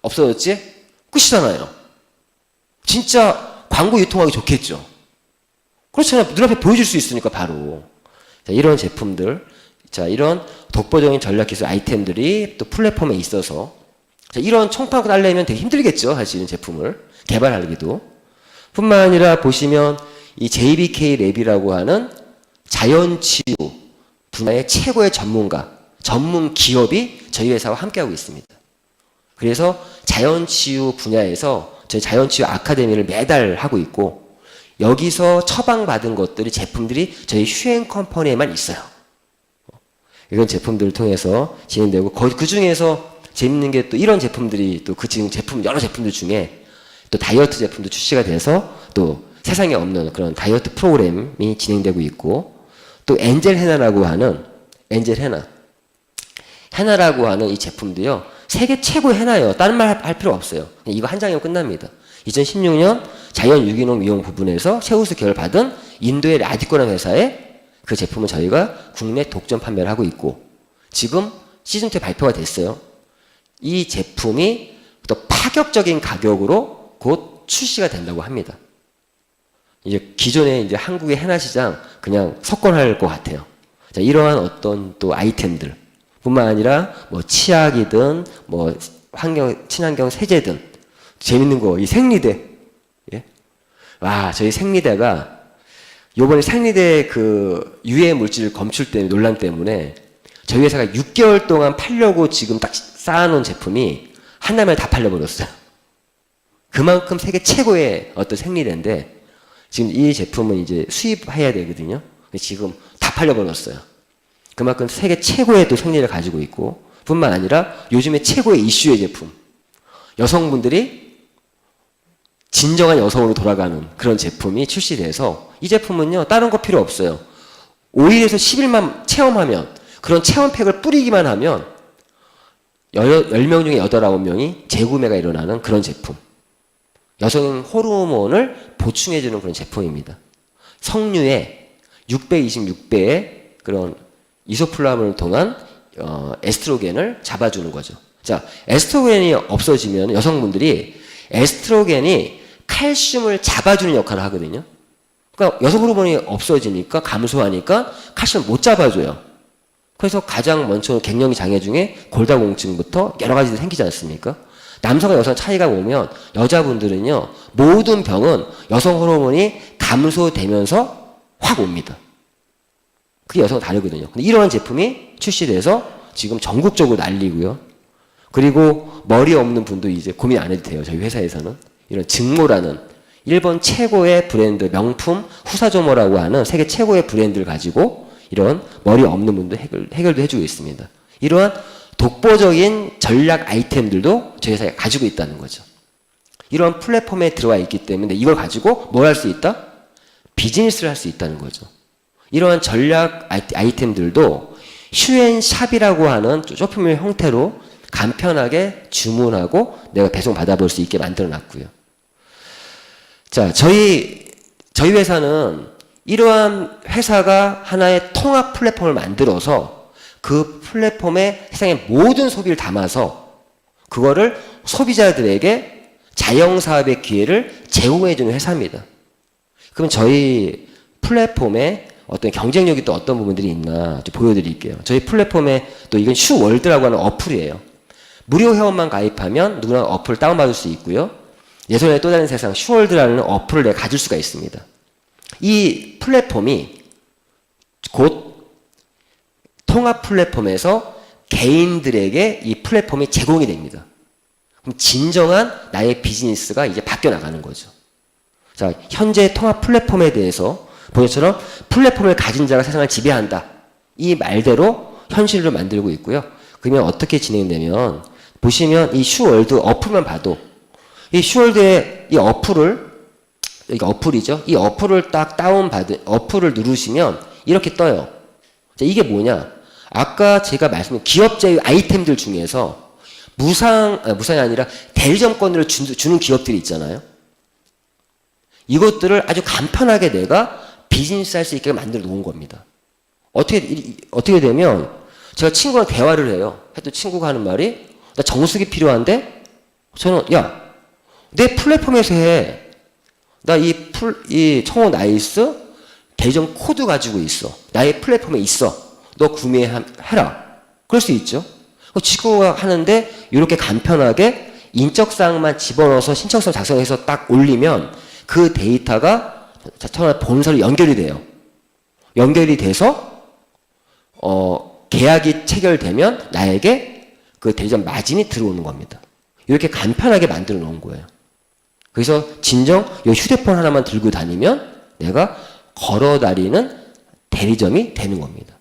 없어졌지? 끝이잖아요. 진짜 광고 유통하기 좋겠죠. 그렇잖아요. 눈앞에 보여줄 수 있으니까 바로. 자, 이런 제품들, 자, 이런 독보적인 전략기술 아이템들이 또 플랫폼에 있어서 자, 이런 총판을 달려면 되게 힘들겠죠. 사실 이런 제품을 개발하기도. 뿐만 아니라 보시면 이 JBK 랩이라고 하는 자연치유 분야의 최고의 전문가, 전문 기업이 저희 회사와 함께하고 있습니다. 그래서 자연치유 분야에서 저희 자연치유 아카데미를 매달 하고 있고 여기서 처방받은 것들이 제품들이 저희 슈행컴퍼니에만 있어요. 이런 제품들을 통해서 진행되고 그 중에서 재밌는 게 또 이런 제품들이 또 그 지금 제품 여러 제품들 중에 또 다이어트 제품도 출시가 돼서 또 세상에 없는 그런 다이어트 프로그램이 진행되고 있고 또 엔젤 헤나라고 하는 헤나라고 하는 이 제품도요. 세계 최고의 헤나예요. 다른 말 할 필요 없어요. 이거 한 장이면 끝납니다. 2016년 자연 유기농 미용 부분에서 최우수 계열 받은 인도의 라디코라는 회사의 그 제품은 저희가 국내 독점 판매를 하고 있고 지금 시즌2 발표가 됐어요. 이 제품이 또 파격적인 가격으로 곧 출시가 된다고 합니다. 이제 기존에 이제 한국의 헤나 시장 그냥 석권할 것 같아요. 자, 이러한 어떤 또 아이템들 뿐만 아니라 뭐 치약이든 뭐 친환경 세제든 재밌는 거, 이 생리대. 예? 와, 저희 생리대가 요번에 생리대 그 유해 물질 검출 때문에 논란 때문에 저희 회사가 6개월 동안 팔려고 지금 딱 쌓아놓은 제품이 한 달만에 다 팔려버렸어요. 그만큼 세계 최고의 어떤 생리대인데 지금 이 제품은 이제 수입해야 되거든요. 근데 지금 다 팔려버렸어요. 그만큼 세계 최고의 또 생리를 가지고 있고 뿐만 아니라 요즘에 최고의 이슈의 제품. 여성분들이 진정한 여성으로 돌아가는 그런 제품이 출시돼서 이 제품은요, 다른 거 필요 없어요. 5일에서 10일만 체험하면, 그런 체험팩을 뿌리기만 하면 10명 중에 8, 9명이 재구매가 일어나는 그런 제품. 여성 호르몬을 보충해주는 그런 제품입니다. 석류에 626배의 그런 이소플라본을 통한 에스트로겐을 잡아주는 거죠. 자, 에스트로겐이 없어지면 여성분들이 에스트로겐이 칼슘을 잡아주는 역할을 하거든요. 그러니까 여성 호르몬이 없어지니까 감소하니까 칼슘을 못 잡아줘요. 그래서 가장 먼저 갱년기 장애 중에 골다공증부터 여러 가지 생기지 않습니까? 남성과 여성 차이가 오면 여자분들은요, 모든 병은 여성 호르몬이 감소되면서 확 옵니다. 그게 여성은 다르거든요. 근데 이러한 제품이 출시돼서 지금 전국적으로 난리고요. 그리고 머리 없는 분도 이제 고민 안 해도 돼요. 저희 회사에서는. 이런 증모라는 일본 최고의 브랜드, 명품 후사조모라고 하는 세계 최고의 브랜드를 가지고 이런 머리 없는 분도 해결도 해주고 있습니다. 이러한 독보적인 전략 아이템들도 저희 회사에 가지고 있다는 거죠. 이런 플랫폼에 들어와 있기 때문에 이걸 가지고 뭘 할 수 있다? 비즈니스를 할 수 있다는 거죠. 이러한 전략 아이템들도 휴앤샵이라고 하는 쇼핑몰 형태로 간편하게 주문하고 내가 배송 받아볼 수 있게 만들어 놨고요. 자, 저희 회사는 이러한 회사가 하나의 통합 플랫폼을 만들어서 그 플랫폼에 세상의 모든 소비를 담아서 그거를 소비자들에게 자영사업의 기회를 제공해주는 회사입니다. 그럼 저희 플랫폼에 어떤 경쟁력이 또 어떤 부분들이 있나 좀 보여드릴게요. 저희 플랫폼에 또 이건 슈월드라고 하는 어플이에요. 무료 회원만 가입하면 누구나 어플을 다운받을 수 있고요. 내 손에 또 다른 세상 슈월드라는 어플을 내가 가질 수가 있습니다. 이 플랫폼이 곧 통합 플랫폼에서 개인들에게 이 플랫폼이 제공이 됩니다. 그럼 진정한 나의 비즈니스가 이제 바뀌어 나가는 거죠. 자, 현재 통합 플랫폼에 대해서 보여처럼 플랫폼을 가진 자가 세상을 지배한다. 이 말대로 현실을 만들고 있고요. 그러면 어떻게 진행되면 보시면 이 슈월드 어플만 봐도 이 슈월드의 이 어플을 이게 어플이죠. 이 어플을 딱 다운받은 어플을 누르시면 이렇게 떠요. 자, 이게 뭐냐? 아까 제가 말씀드린 기업 제휴 아이템들 중에서 무상이 아니라 대리점권을 주는 기업들이 있잖아요. 이것들을 아주 간편하게 내가 비즈니스 할 수 있게 만들어 놓은 겁니다. 어떻게 되면 제가 친구랑 대화를 해요. 해도 친구가 하는 말이 나 정수기 필요한데 저는 야, 내 플랫폼에서 해. 나 이 청호 나이스 계정 코드 가지고 있어. 나의 플랫폼에 있어. 너 구매해라. 그럴 수 있죠. 친구가 하는데 이렇게 간편하게 인적사항만 집어넣어서 신청서 작성해서 딱 올리면 그 데이터가 본사로 연결이 돼요. 연결이 돼서 계약이 체결되면 나에게 그 대리점 마진이 들어오는 겁니다. 이렇게 간편하게 만들어 놓은 거예요. 그래서 진정 이 휴대폰 하나만 들고 다니면 내가 걸어 다니는 대리점이 되는 겁니다.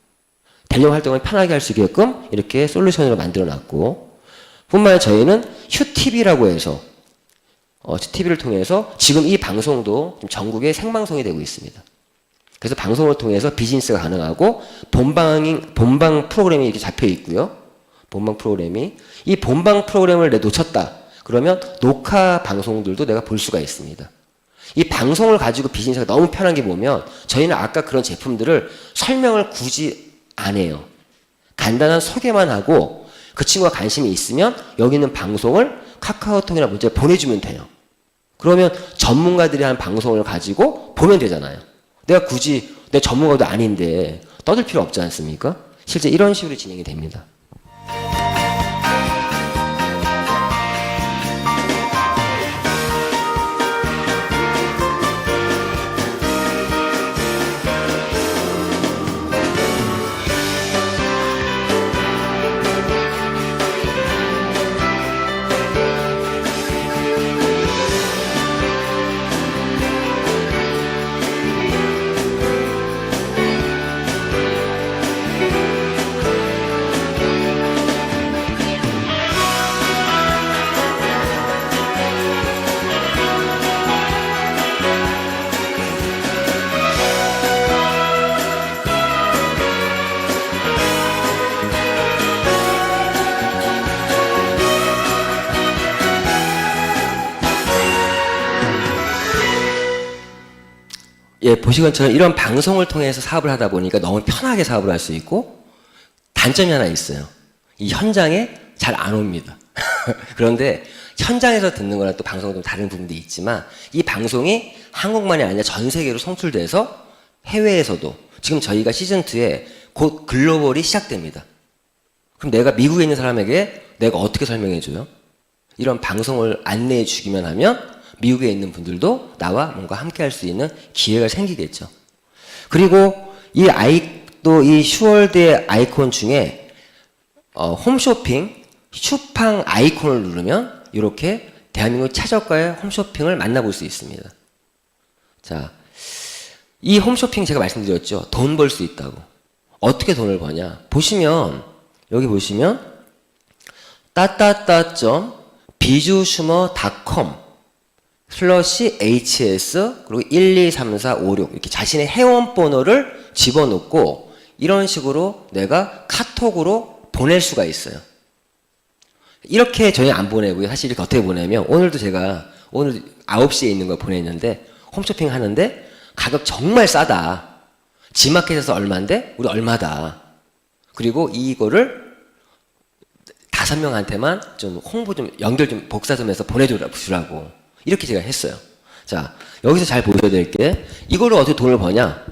대리점 활동을 편하게 할 수 있게끔 이렇게 솔루션으로 만들어 놨고 뿐만 아니라 저희는 휴TV라고 해서 TV를 통해서 지금 이 방송도 전국에 생방송이 되고 있습니다. 그래서 방송을 통해서 비즈니스가 가능하고 본방 프로그램이 이렇게 잡혀 있고요. 본방 프로그램이 이 본방 프로그램을 내가 놓쳤다. 그러면 녹화 방송들도 내가 볼 수가 있습니다. 이 방송을 가지고 비즈니스가 너무 편한 게 보면 저희는 아까 그런 제품들을 설명을 굳이 안 해요. 간단한 소개만 하고 그 친구가 관심이 있으면 여기 있는 방송을 카카오톡이나 문자로 보내주면 돼요. 그러면 전문가들이 한 방송을 가지고 보면 되잖아요. 내가 굳이 내 전문가도 아닌데 떠들 필요 없지 않습니까? 실제 이런 식으로 진행이 됩니다. 예, 보시건 것처럼 이런 방송을 통해서 사업을 하다 보니까 너무 편하게 사업을 할 수 있고 단점이 하나 있어요. 이 현장에 잘 안 옵니다. 그런데 현장에서 듣는 거랑 또 방송은 좀 다른 부분도 있지만 이 방송이 한국만이 아니라 전 세계로 송출돼서 해외에서도 지금 저희가 시즌2에 곧 글로벌이 시작됩니다. 그럼 내가 미국에 있는 사람에게 내가 어떻게 설명해줘요? 이런 방송을 안내해 주기만 하면 미국에 있는 분들도 나와 뭔가 함께 할 수 있는 기회가 생기겠죠. 그리고 이 또 이 슈월드의 아이콘 중에 홈쇼핑, 슈팡 아이콘을 누르면 이렇게 대한민국 최저가의 홈쇼핑을 만나볼 수 있습니다. 자, 이 홈쇼핑 제가 말씀드렸죠. 돈 벌 수 있다고. 어떻게 돈을 버냐? 보시면 여기 보시면 따따따.비주슈머.com /hs 그리고 123456 이렇게 자신의 회원번호를 집어넣고 이런 식으로 내가 카톡으로 보낼 수가 있어요. 이렇게 저희 안 보내고요. 사실 이렇게 어떻게 보내면 오늘도 제가 오늘 9시에 있는 걸 보냈는데 홈쇼핑 하는데 가격 정말 싸다. 지마켓에서 얼마인데 우리 얼마다. 그리고 이거를 5명한테만 좀 홍보 좀 연결 좀 복사 좀 해서 보내주라고. 이렇게 제가 했어요. 자, 여기서 잘 보셔야 될 게, 이걸로 어떻게 돈을 버냐?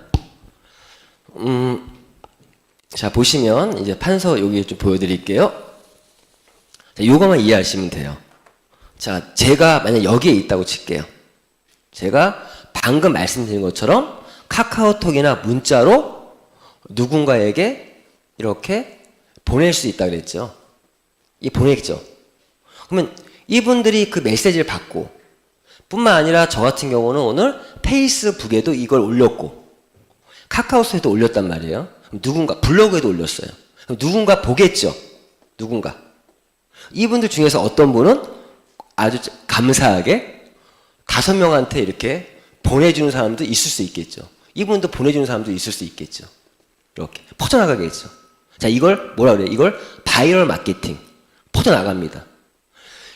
자, 보시면, 이제 판서 여기 좀 보여드릴게요. 자, 요거만 이해하시면 돼요. 자, 제가 만약 여기에 있다고 칠게요. 제가 방금 말씀드린 것처럼 카카오톡이나 문자로 누군가에게 이렇게 보낼 수 있다 그랬죠. 보냈죠. 그러면 이분들이 그 메시지를 받고, 뿐만 아니라 저 같은 경우는 오늘 페이스북에도 이걸 올렸고 카카오톡에도 올렸단 말이에요. 누군가 블로그에도 올렸어요. 누군가 보겠죠. 누군가. 이분들 중에서 어떤 분은 아주 감사하게 5명한테 이렇게 보내주는 사람도 있을 수 있겠죠. 이분도 보내주는 사람도 있을 수 있겠죠. 이렇게 퍼져나가겠죠. 자, 이걸 뭐라 그래요? 이걸 바이럴 마케팅. 퍼져나갑니다.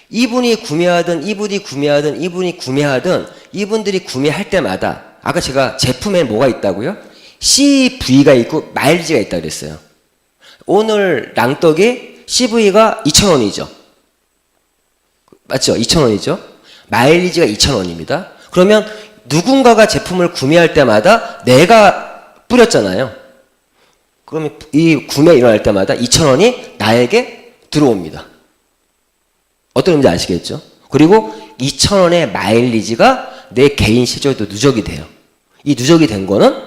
이분이 구매하든 이분이 구매하든 이분들이 구매할 때마다 아까 제가 제품에 뭐가 있다고요? CV가 있고 마일리지가 있다고 그랬어요. 오늘 랑떡이 CV가 2,000원이죠. 맞죠? 2,000원이죠. 마일리지가 2,000원입니다. 그러면 누군가가 제품을 구매할 때마다 내가 뿌렸잖아요. 그러면 이 구매 일어날 때마다 2,000원이 나에게 들어옵니다. 어떤 의미인지 아시겠죠? 그리고 2,000원의 마일리지가 내 개인 시절도 누적이 돼요. 이 누적이 된 거는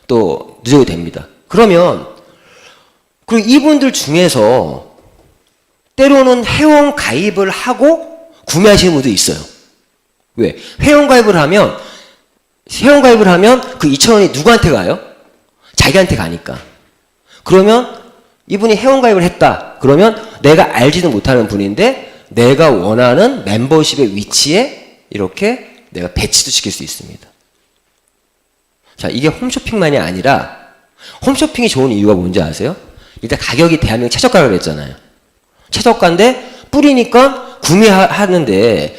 또 누적이 됩니다. 그러면 그리고 이분들 중에서 때로는 회원 가입을 하고 구매하시는 분도 있어요. 왜? 회원 가입을 하면 그 2,000원이 누구한테 가요? 자기한테 가니까. 그러면 이분이 회원 가입을 했다. 그러면 내가 알지도 못하는 분인데 내가 원하는 멤버십의 위치에 이렇게 내가 배치도 시킬 수 있습니다. 자, 이게 홈쇼핑만이 아니라 홈쇼핑이 좋은 이유가 뭔지 아세요? 일단 가격이 대한민국 최저가라고 그랬잖아요. 최저가인데 뿌리니까 구매하는데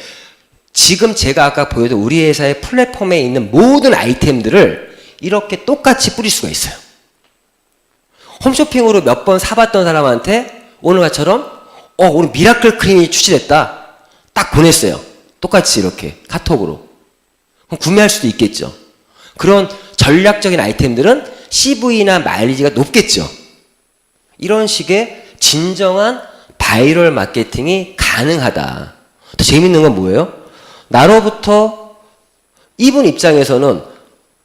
지금 제가 아까 보여준 우리 회사의 플랫폼에 있는 모든 아이템들을 이렇게 똑같이 뿌릴 수가 있어요. 홈쇼핑으로 몇 번 사봤던 사람한테 오늘처럼 오늘 미라클 크림이 출시됐다. 딱 보냈어요. 똑같이 이렇게 카톡으로. 그럼 구매할 수도 있겠죠. 그런 전략적인 아이템들은 CV나 마일리지가 높겠죠. 이런 식의 진정한 바이럴 마케팅이 가능하다. 더 재밌는 건 뭐예요? 나로부터 이분 입장에서는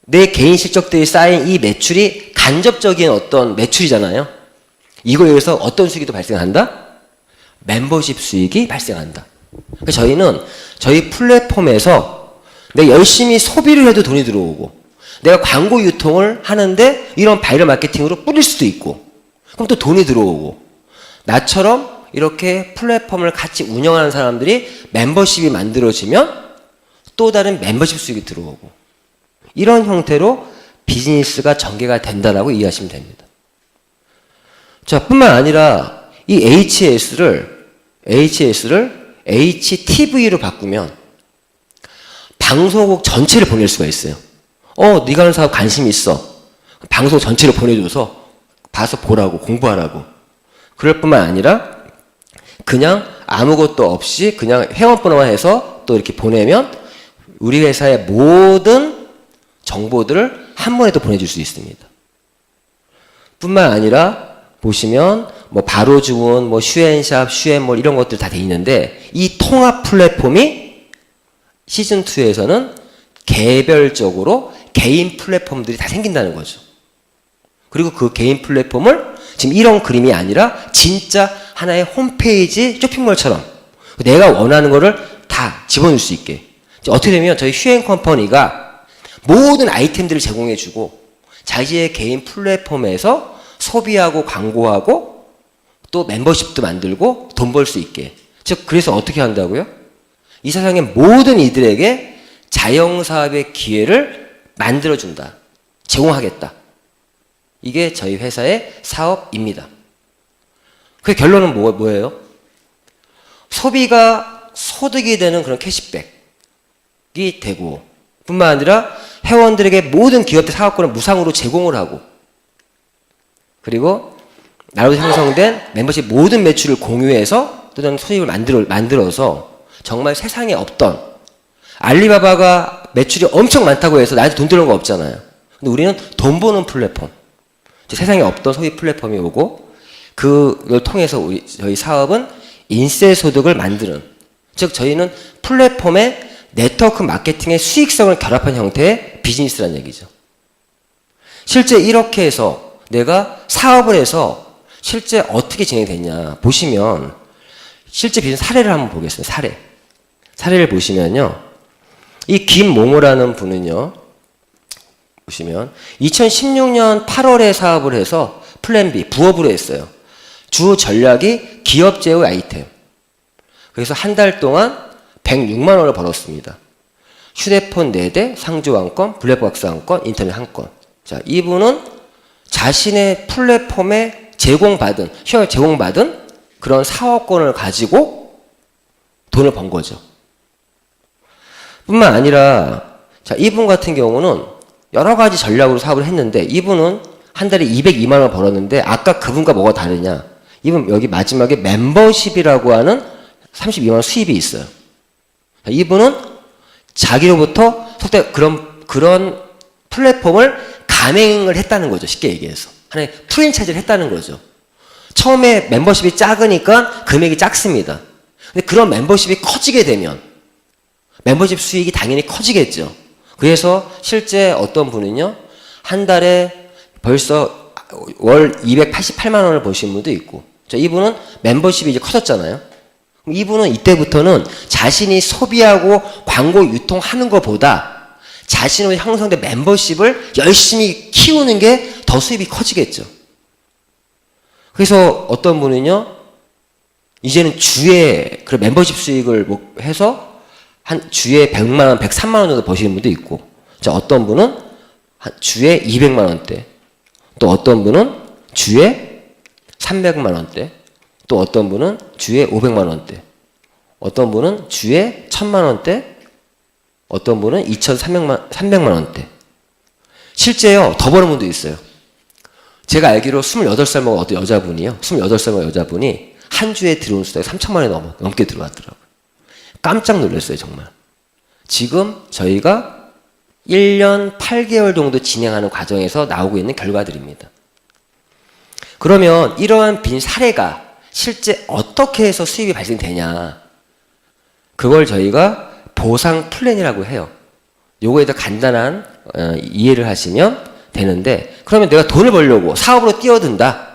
내 개인 실적들이 쌓인 이 매출이 간접적인 어떤 매출이잖아요. 이거에 의해서 어떤 수익이 또 발생한다? 멤버십 수익이 발생한다. 그러니까 저희는 저희 플랫폼에서 내가 열심히 소비를 해도 돈이 들어오고, 내가 광고 유통을 하는데 이런 바이럴 마케팅으로 뿌릴 수도 있고, 그럼 또 돈이 들어오고, 나처럼 이렇게 플랫폼을 같이 운영하는 사람들이 멤버십이 만들어지면 또 다른 멤버십 수익이 들어오고, 이런 형태로 비즈니스가 전개가 된다라고 이해하시면 됩니다. 자, 뿐만 아니라 이 HS를 HTV로 바꾸면 방송국 전체를 보낼 수가 있어요. 네가 하는 사업 관심 있어. 방송 전체를 보내줘서 봐서 보라고, 공부하라고. 그럴 뿐만 아니라 그냥 아무것도 없이 그냥 회원번호만 해서 또 이렇게 보내면 우리 회사의 모든 정보들을 한 번에 또 보내줄 수 있습니다. 뿐만 아니라 보시면 뭐 바로 주문, 뭐 슈앤샵, 슈앤몰 이런 것들 다 돼 있는데, 이 통합 플랫폼이 시즌 2에서는 개별적으로 개인 플랫폼들이 다 생긴다는 거죠. 그리고 그 개인 플랫폼을 지금 이런 그림이 아니라 진짜 하나의 홈페이지 쇼핑몰처럼 내가 원하는 거를 다 집어넣을 수 있게. 어떻게 되면 저희 슈앤컴퍼니가 모든 아이템들을 제공해주고 자기의 개인 플랫폼에서 소비하고 광고하고 또 멤버십도 만들고 돈 벌 수 있게. 즉 그래서 어떻게 한다고요? 이 세상의 모든 이들에게 자영사업의 기회를 만들어준다. 제공하겠다. 이게 저희 회사의 사업입니다. 그 결론은 뭐예요? 소비가 소득이 되는 그런 캐시백이 되고, 뿐만 아니라 회원들에게 모든 기업의 사업권을 무상으로 제공을 하고, 그리고 나로 형성된 멤버십 모든 매출을 공유해서 또는 수익을 만들어서 정말 세상에 없던, 알리바바가 매출이 엄청 많다고 해서 나한테 돈 들어오는 거 없잖아요. 근데 우리는 돈 버는 플랫폼, 세상에 없던 소비 플랫폼이 오고, 그걸 통해서 저희 사업은 인세 소득을 만드는, 즉 저희는 플랫폼의 네트워크 마케팅의 수익성을 결합한 형태의 비즈니스라는 얘기죠. 실제 이렇게 해서 내가 사업을 해서 실제 어떻게 진행됐냐 보시면, 실제 비즈니스 사례를 한번 보겠습니다. 사례를 보시면요, 이 김모모라는 분은요, 보시면 2016년 8월에 사업을 해서 플랜 B 부업으로 했어요. 주 전략이 기업 제휴 아이템. 그래서 한 달 동안 106만 원을 벌었습니다. 휴대폰 4대, 상조 1건, 블랙박스 1건, 인터넷 1건. 자, 이분은 자신의 플랫폼에 제공받은 그런 사업권을 가지고 돈을 번 거죠. 뿐만 아니라, 자, 이분 같은 경우는 여러 가지 전략으로 사업을 했는데, 이분은 한 달에 202만 원을 벌었는데, 아까 그분과 뭐가 다르냐? 이분 여기 마지막에 멤버십이라고 하는 32만 원 수입이 있어요. 자, 이분은 자기로부터 그런 플랫폼을 가맹을 했다는 거죠. 쉽게 얘기해서. 하나의 프랜차이즈를 했다는 거죠. 처음에 멤버십이 작으니까 금액이 작습니다. 근데 그런 멤버십이 커지게 되면 멤버십 수익이 당연히 커지겠죠. 그래서 실제 어떤 분은요, 한 달에 벌써 월 288만 원을 버신 분도 있고, 이분은 멤버십이 이제 커졌잖아요. 이분은 이때부터는 자신이 소비하고 광고 유통하는 것보다 자신의 형성된 멤버십을 열심히 키우는 게 더 수입이 커지겠죠. 그래서 어떤 분은요, 이제는 주에 그 멤버십 수익을 해서 한 주에 100만 원, 103만 원 정도 버시는 분도 있고, 자, 어떤 분은 한 주에 200만 원대, 또 어떤 분은 주에 300만 원대, 또 어떤 분은 주에 500만 원대, 어떤 분은 주에 1000만 원대, 어떤 분은 300만 원대. 실제요, 더 버는 분도 있어요. 제가 알기로 28살 먹은 어떤 여자분이요, 28살 먹은 여자분이 한 주에 들어온 수당이 3천만 원이 넘게 들어왔더라고요. 깜짝 놀랐어요, 정말. 지금 저희가 1년 8개월 정도 진행하는 과정에서 나오고 있는 결과들입니다. 그러면 이러한 빈 사례가 실제 어떻게 해서 수입이 발생되냐, 그걸 저희가 보상 플랜이라고 해요. 요거에 대해 간단한 이해를 하시면 되는데, 그러면 내가 돈을 벌려고 사업으로 뛰어든다,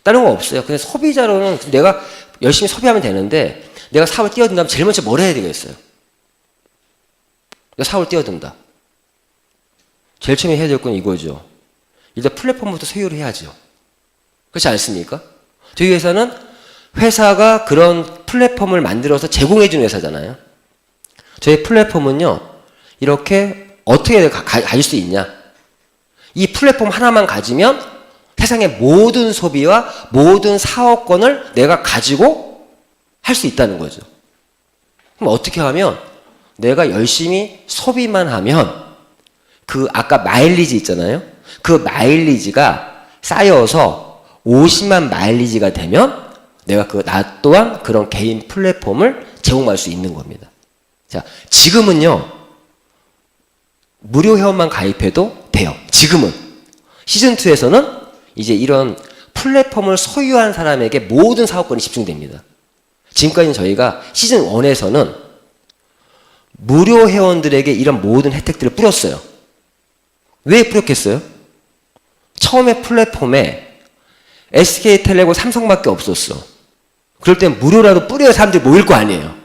다른 거 없어요. 그냥 소비자로는 내가 열심히 소비하면 되는데, 내가 사업을 뛰어든다면 제일 먼저 뭘 해야 되겠어요? 내가 사업을 뛰어든다, 제일 처음에 해야 될 건 이거죠. 일단 플랫폼부터 소유를 해야죠. 그렇지 않습니까? 저희 회사는 회사가 그런 플랫폼을 만들어서 제공해주는 회사잖아요. 저희 플랫폼은요, 이렇게 어떻게 가질 수 있냐, 이 플랫폼 하나만 가지면 세상의 모든 소비와 모든 사업권을 내가 가지고 할 수 있다는 거죠. 그럼 어떻게 하면, 내가 열심히 소비만 하면 그 아까 마일리지 있잖아요. 그 마일리지가 쌓여서 50만 마일리지가 되면 내가 나 또한 그런 개인 플랫폼을 제공할 수 있는 겁니다. 자, 지금은요, 무료 회원만 가입해도 돼요. 지금은. 시즌2에서는 이제 이런 플랫폼을 소유한 사람에게 모든 사업권이 집중됩니다. 지금까지는 저희가 시즌1에서는 무료 회원들에게 이런 모든 혜택들을 뿌렸어요. 왜 뿌렸겠어요? 처음에 플랫폼에 SK텔레콤, 삼성밖에 없었어. 그럴 땐 무료라도 뿌려야 사람들이 모일 거 아니에요.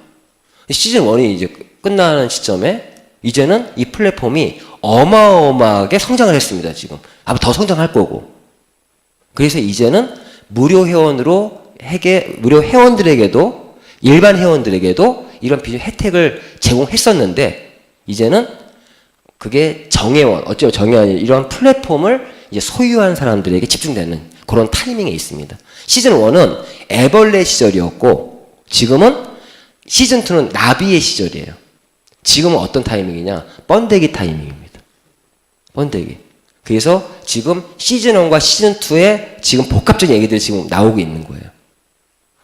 시즌1이 이제 끝나는 시점에 이제는 이 플랫폼이 어마어마하게 성장을 했습니다. 지금 아마 더 성장할 거고. 그래서 이제는 무료 회원들에게도, 일반 회원들에게도 이런 비준 혜택을 제공했었는데, 이제는 그게 정회원, 어쩌면 정회원이 이런 플랫폼을 이제 소유한 사람들에게 집중되는 그런 타이밍에 있습니다. 시즌1은 애벌레 시절이었고, 지금은 시즌2는 나비의 시절이에요. 지금은 어떤 타이밍이냐? 번데기 타이밍입니다. 번데기. 그래서 지금 시즌1과 시즌2의 지금 복합적인 얘기들이 지금 나오고 있는 거예요.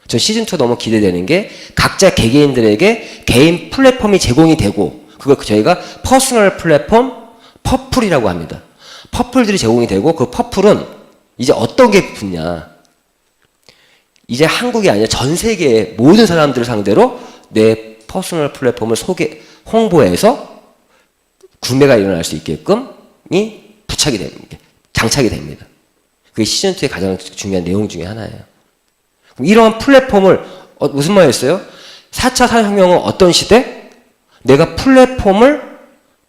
전 시즌2 너무 기대되는 게, 각자 개개인들에게 개인 플랫폼이 제공이 되고, 그걸 저희가 퍼스널 플랫폼 퍼플이라고 합니다. 퍼플들이 제공이 되고, 그 퍼플은 이제 어떤 게 붙냐, 이제 한국이 아니라 전 세계의 모든 사람들을 상대로 내 퍼스널 플랫폼을 홍보해서 구매가 일어날 수 있게끔이 부착이 됩니다. 장착이 됩니다. 그게 시즌2의 가장 중요한 내용 중에 하나예요. 이러한 플랫폼을, 무슨 말이었어요? 4차 산업혁명은 어떤 시대? 내가 플랫폼을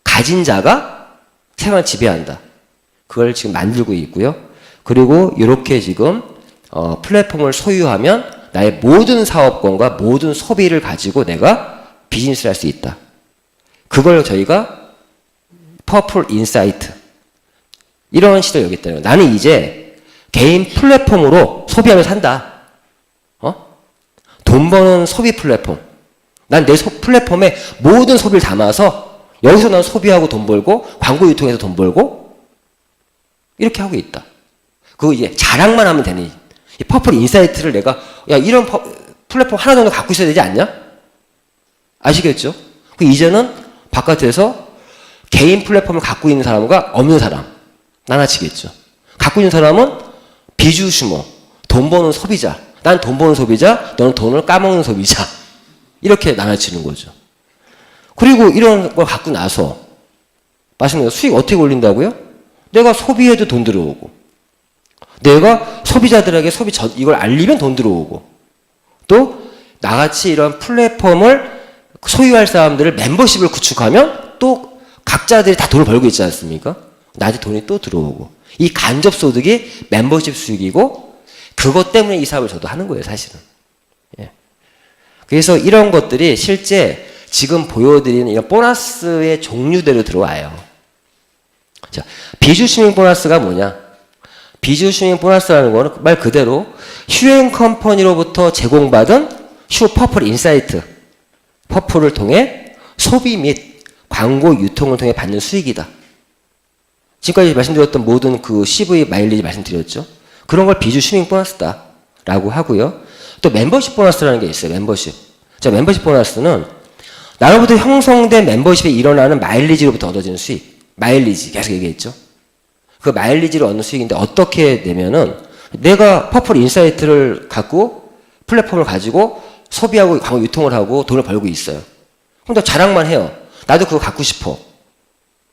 가진 자가 세상을 지배한다. 그걸 지금 만들고 있고요. 그리고 이렇게 지금 플랫폼을 소유하면 나의 모든 사업권과 모든 소비를 가지고 내가 비즈니스를 할 수 있다. 그걸 저희가 퍼플 인사이트, 이런 시대를 여기 있다는 거예요. 나는 이제 개인 플랫폼으로 소비하며 산다. 돈 버는 소비 플랫폼. 난 내 플랫폼에 모든 소비를 담아서 여기서 난 소비하고 돈 벌고, 광고 유통해서 돈 벌고, 이렇게 하고 있다. 그거 이제 자랑만 하면 되니. 이 퍼플 인사이트를 내가, 야, 이런 플랫폼 하나 정도 갖고 있어야 되지 않냐? 아시겠죠? 이제는 바깥에서 개인 플랫폼을 갖고 있는 사람과 없는 사람 나눠지겠죠. 갖고 있는 사람은 비주슈머, 돈 버는 소비자. 난 돈 버는 소비자, 너는 돈을 까먹는 소비자. 이렇게 나눠지는 거죠. 그리고 이런 걸 갖고 나서 마시는 수익 어떻게 올린다고요? 내가 소비해도 돈 들어오고, 내가 소비자들에게 이걸 알리면 돈 들어오고, 또 나같이 이런 플랫폼을 소유할 사람들을 멤버십을 구축하면 또 각자들이 다 돈을 벌고 있지 않습니까? 나한테 돈이 또 들어오고, 이 간접 소득이 멤버십 수익이고, 그것 때문에 이 사업을 저도 하는 거예요, 사실은. 예. 그래서 이런 것들이 실제 지금 보여드리는 이런 보너스의 종류대로 들어와요. 자, 비주 스밍 보너스가 뭐냐? 비주 스밍 보너스라는 거는 말 그대로 휴행 컴퍼니로부터 제공받은 퍼플 인사이트, 퍼플을 통해 소비 및 광고 유통을 통해 받는 수익이다. 지금까지 말씀드렸던 모든 그 CV 마일리지 말씀드렸죠. 그런 걸 비주 스밍 보너스다라고 하고요. 또 멤버십 보너스라는 게 있어요. 멤버십. 자, 멤버십 보너스는 나로부터 형성된 멤버십에 일어나는 마일리지로부터 얻어지는 수익. 마일리지 계속 얘기했죠. 그 마일리지를 얻는 수익인데 어떻게 내면은 내가 퍼플 인사이트를 갖고 플랫폼을 가지고 소비하고 광고 유통을 하고 돈을 벌고 있어요. 그럼 나 자랑만 해요. 나도 그거 갖고 싶어.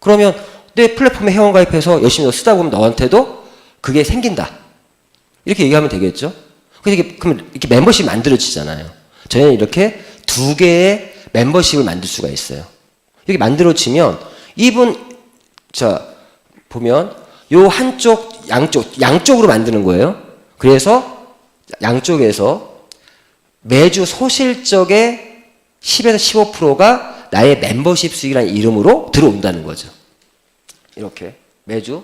그러면 내 플랫폼에 회원 가입해서 열심히 너 쓰다 보면 너한테도 그게 생긴다. 이렇게 얘기하면 되겠죠? 그럼 이렇게 멤버십이 만들어지잖아요. 저희는 이렇게 2개의 멤버십을 만들 수가 있어요. 이렇게 만들어지면 보면 요 한쪽, 양쪽으로 만드는 거예요. 그래서 양쪽에서 매주 소실적의 10에서 15%가 나의 멤버십 수익이라는 이름으로 들어온다는 거죠. 이렇게 매주.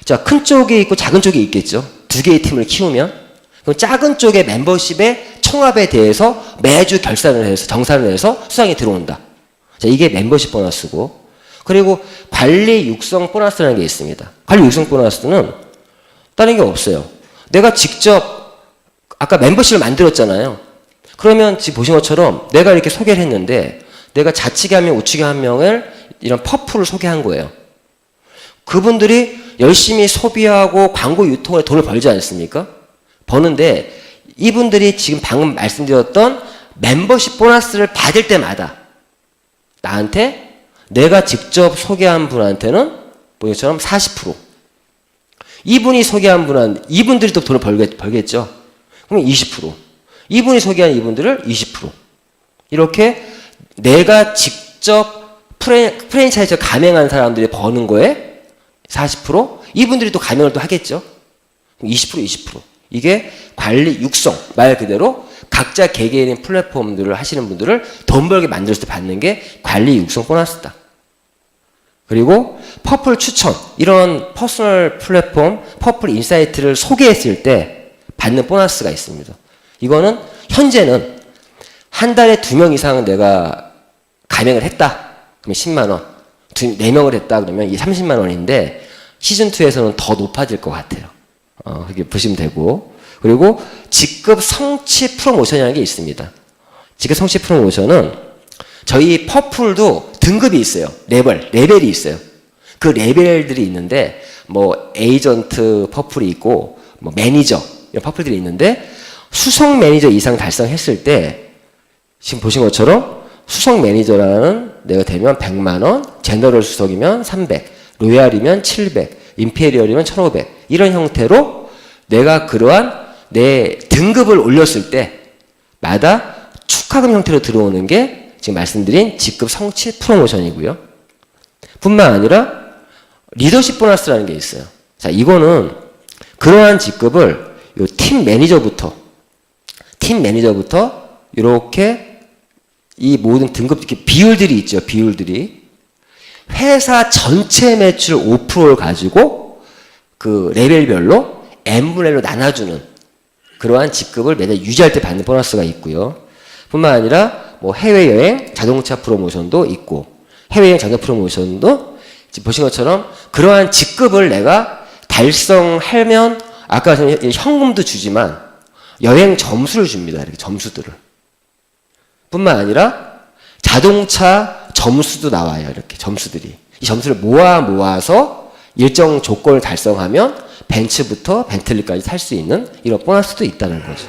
자, 큰 쪽이 있고 작은 쪽이 있겠죠. 2개의 팀을 키우면. 그럼 작은 쪽의 멤버십의 총합에 대해서 매주 결산을 해서 정산을 해서 수당이 들어온다. 자, 이게 멤버십 보너스고. 그리고 관리 육성 보너스라는 게 있습니다. 관리 육성 보너스는 다른 게 없어요. 내가 직접 아까 멤버십을 만들었잖아요. 그러면 지금 보신 것처럼 내가 이렇게 소개를 했는데 내가 좌측에 한 명, 우측에 한 명을 이런 퍼플을 소개한 거예요. 그분들이 열심히 소비하고 광고 유통에 돈을 벌지 않습니까? 버는데 이분들이 지금 방금 말씀드렸던 멤버십 보너스를 받을 때마다 나한테 내가 직접 소개한 분한테는 보신 것처럼 40%. 이분이 소개한 이분들이 또 돈을 벌겠죠. 그럼 20%. 이분이 소개한 이분들을 20%. 이렇게 내가 직접 프랜차이즈 가맹한 사람들이 버는 거에 40%, 이분들이 또 가맹을 또 하겠죠. 20%, 20%. 이게 관리 육성, 말 그대로 각자 개개인의 플랫폼들을 하시는 분들을 돈 벌게 만들었을 때 받는 게 관리 육성 보너스다. 그리고 퍼플 추천, 이런 퍼스널 플랫폼, 퍼플 인사이트를 소개했을 때 받는 보너스가 있습니다. 이거는 현재는 한 달에 2명 이상은 내가 가맹을 했다. 그러면 10만 원. 4명을 했다. 그러면 이 30만 원인데 시즌2에서는 더 높아질 것 같아요. 그렇게 보시면 되고. 그리고 직급 성취 프로모션이라는 게 있습니다. 직급 성취 프로모션은 저희 퍼플도 등급이 있어요. 레벨이 있어요. 그 레벨들이 있는데 뭐 에이전트 퍼플이 있고 뭐 매니저 이런 퍼플들이 있는데 수석 매니저 이상 달성했을 때 지금 보신 것처럼 수석 매니저라는 내가 되면 100만 원, 제너럴 수석이면 300, 로얄이면 700, 임페리얼이면 1500 이런 형태로 내가 그러한 내 등급을 올렸을 때마다 축하금 형태로 들어오는 게 지금 말씀드린 직급 성취 프로모션이고요. 뿐만 아니라 리더십 보너스라는 게 있어요. 자, 이거는 그러한 직급을 요 팀 매니저부터 이렇게 이 모든 등급 이렇게 비율들이 있죠. 비율들이 회사 전체 매출 5%를 가지고 그 레벨별로 n분의 1로 나눠주는 그러한 직급을 매달 유지할 때 받는 보너스가 있고요. 뿐만 아니라 뭐 해외여행 자동차 프로모션도 있고 해외여행 자동차 프로모션도 지금 보신 것처럼 그러한 직급을 내가 달성하면 아까 현금도 주지만 여행 점수를 줍니다. 이렇게 점수들을. 뿐만 아니라 자동차 점수도 나와요. 이렇게 점수들이. 이 점수를 모아서 일정 조건을 달성하면 벤츠부터 벤틀리까지 탈 수 있는 이런 보너스도 있다는 거죠.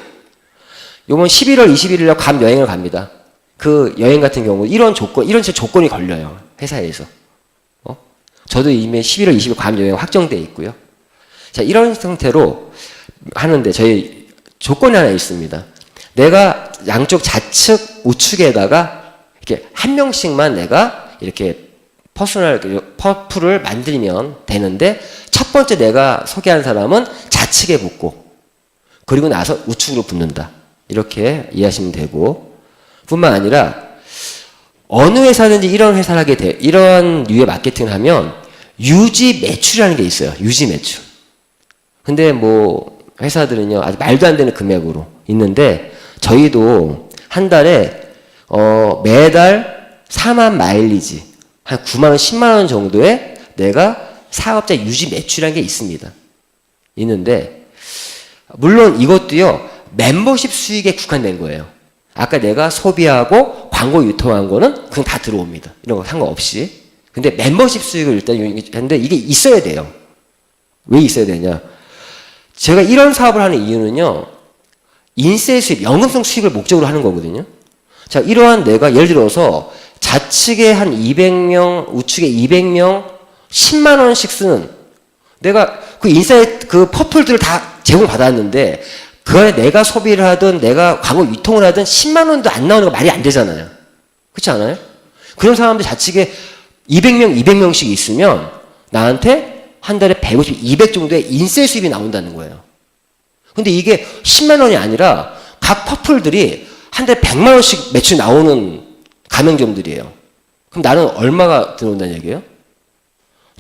요번 11월 21일 날 괌 여행을 갑니다. 그 여행 같은 경우 이런 조건이 걸려요. 회사에서. 저도 이미 11월 20일 괌 여행 확정돼 있고요. 자, 이런 상태로 하는데 저희 조건이 하나 있습니다. 내가 양쪽 좌측, 우측에다가 이렇게 한 명씩만 내가 이렇게 퍼플을 만들면 되는데 첫 번째 내가 소개한 사람은 좌측에 붙고 그리고 나서 우측으로 붙는다. 이렇게 이해하시면 되고 뿐만 아니라 어느 회사든지 이런 회사를 하게 돼 이런 류의 마케팅을 하면 유지 매출이라는 게 있어요. 유지 매출. 근데 뭐 회사들은요 아주 말도 안 되는 금액으로 있는데 저희도 한 달에 매달 4만 마일리지 한 9만 원, 10만 원 정도의 내가 사업자 유지 매출이라는 게 있습니다. 있는데 물론 이것도요 멤버십 수익에 국한된 거예요. 아까 내가 소비하고 광고 유통한 거는 그냥 다 들어옵니다. 이런 거 상관없이. 근데 멤버십 수익을 일단 했는데 이게 있어야 돼요. 왜 있어야 되냐? 제가 이런 사업을 하는 이유는요, 인세 수입, 연금성 수익을 목적으로 하는 거거든요. 자, 이러한 내가 예를 들어서 좌측에 한 200명, 우측에 200명, 10만 원씩 쓰는 내가 그 인사이트 그 퍼플들을 다 제공받았는데 그 안에 내가 소비를 하든 내가 광고 유통을 하든 10만 원도 안 나오는 거 말이 안 되잖아요. 그렇지 않아요? 그런 사람들 좌측에 200명, 200명씩 있으면 나한테 한 달에 150, 200 정도의 인세 수입이 나온다는 거예요. 근데 이게 10만 원이 아니라 각 퍼플들이 한 달에 100만 원씩 매출 나오는 가맹점들이에요. 그럼 나는 얼마가 들어온다는 얘기예요?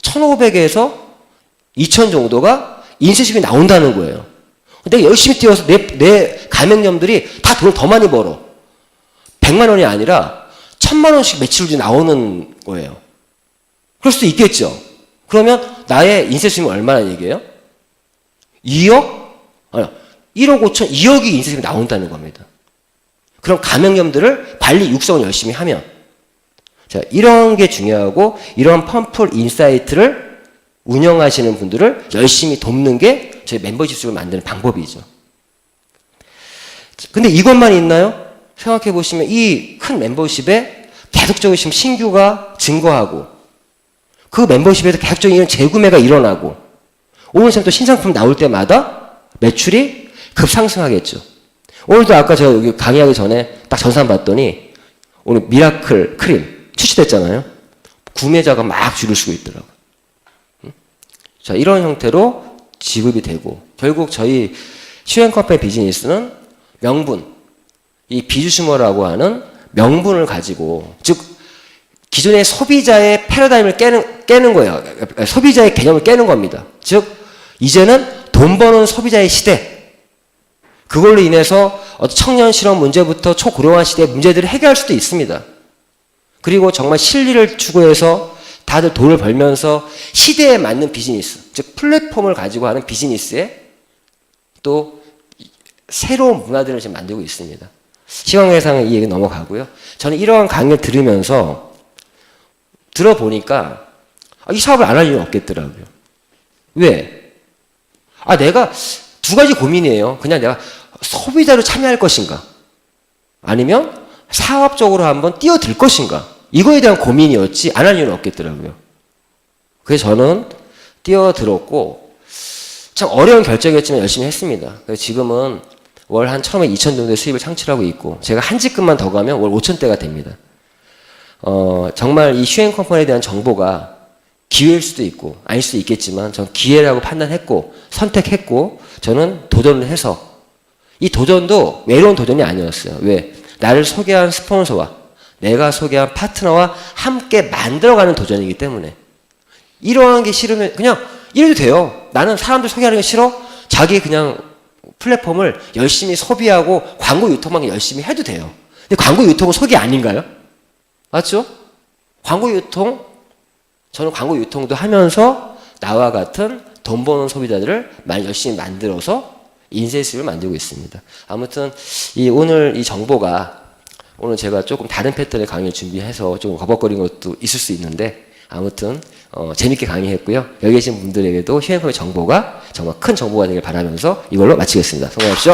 1,500에서 2,000 정도가 인세 수입이 나온다는 거예요. 내가 열심히 뛰어서 내 가맹점들이 다 돈을 더 많이 벌어. 100만 원이 아니라 1,000만 원씩 매출이 나오는 거예요. 그럴 수도 있겠죠. 그러면 나의 인세 수입이 얼마나 얘기예요? 2억? 아니, 1억 5천, 2억이 인세 수입이 나온다는 겁니다. 그럼 가맹점들을 관리 육성을 열심히 하면. 자, 이런 게 중요하고, 이런 펌플 인사이트를 운영하시는 분들을 열심히 돕는 게 저희 멤버십 수익을 만드는 방법이죠. 근데 이것만 있나요? 생각해 보시면 이 큰 멤버십에 계속적으로 지금 신규가 증거하고 그 멤버십에서 계속적인 재구매가 일어나고 오늘처럼 또 신상품 나올 때마다 매출이 급상승하겠죠. 오늘도 아까 제가 여기 강의하기 전에 딱 전산 봤더니 오늘 미라클 크림 출시됐잖아요. 구매자가 막 줄을 서고 있더라고요. 자, 이런 형태로 지급이 되고 결국 저희 슈행 컴퍼니 비즈니스는 명분, 이 비주슈머라고 하는 명분을 가지고 즉 기존의 소비자의 패러다임을 깨는 거예요. 소비자의 개념을 깨는 겁니다. 즉 이제는 돈 버는 소비자의 시대. 그걸로 인해서 청년 실업 문제부터 초고령화 시대의 문제들을 해결할 수도 있습니다. 그리고 정말 실리를 추구해서 다들 돈을 벌면서 시대에 맞는 비즈니스, 즉 플랫폼을 가지고 하는 비즈니스에 또 새로운 문화들을 지금 만들고 있습니다. 시황회상은 이 얘기 넘어가고요. 저는 이러한 강의를 들어보니까 이 사업을 안 할 이유는 없겠더라고요. 왜? 내가 두 가지 고민이에요. 그냥 내가 소비자로 참여할 것인가? 아니면 사업적으로 한번 뛰어들 것인가? 이거에 대한 고민이었지 안 할 이유는 없겠더라고요. 그래서 저는 뛰어들었고 참 어려운 결정이었지만 열심히 했습니다. 그래서 지금은 월 한 1,000에 2,000 정도의 수입을 창출하고 있고 제가 한 직급만 더 가면 월 5,000대가 됩니다. 정말 이 슈행 컴퍼니에 대한 정보가 기회일 수도 있고 아닐 수도 있겠지만 전 기회라고 판단했고 선택했고 저는 도전을 해서 이 도전도 외로운 도전이 아니었어요. 왜? 나를 소개한 스폰서와 내가 소개한 파트너와 함께 만들어가는 도전이기 때문에 이러한 게 싫으면 그냥 이래도 돼요. 나는 사람들 소개하는 게 싫어? 자기 그냥 플랫폼을 열심히 소비하고 광고 유통만 열심히 해도 돼요. 근데 광고 유통은 소개 아닌가요? 맞죠? 광고 유통, 저는 광고 유통도 하면서 나와 같은 돈 버는 소비자들을 열심히 만들어서 인쇄 수입을 만들고 있습니다. 아무튼 오늘 이 정보가 오늘 제가 조금 다른 패턴의 강의를 준비해서 조금 거벅거린 것도 있을 수 있는데 아무튼 재밌게 강의했고요. 여기 계신 분들에게도 슈행 컴퍼니 정보가 정말 큰 정보가 되길 바라면서 이걸로 마치겠습니다. 수고하십시오.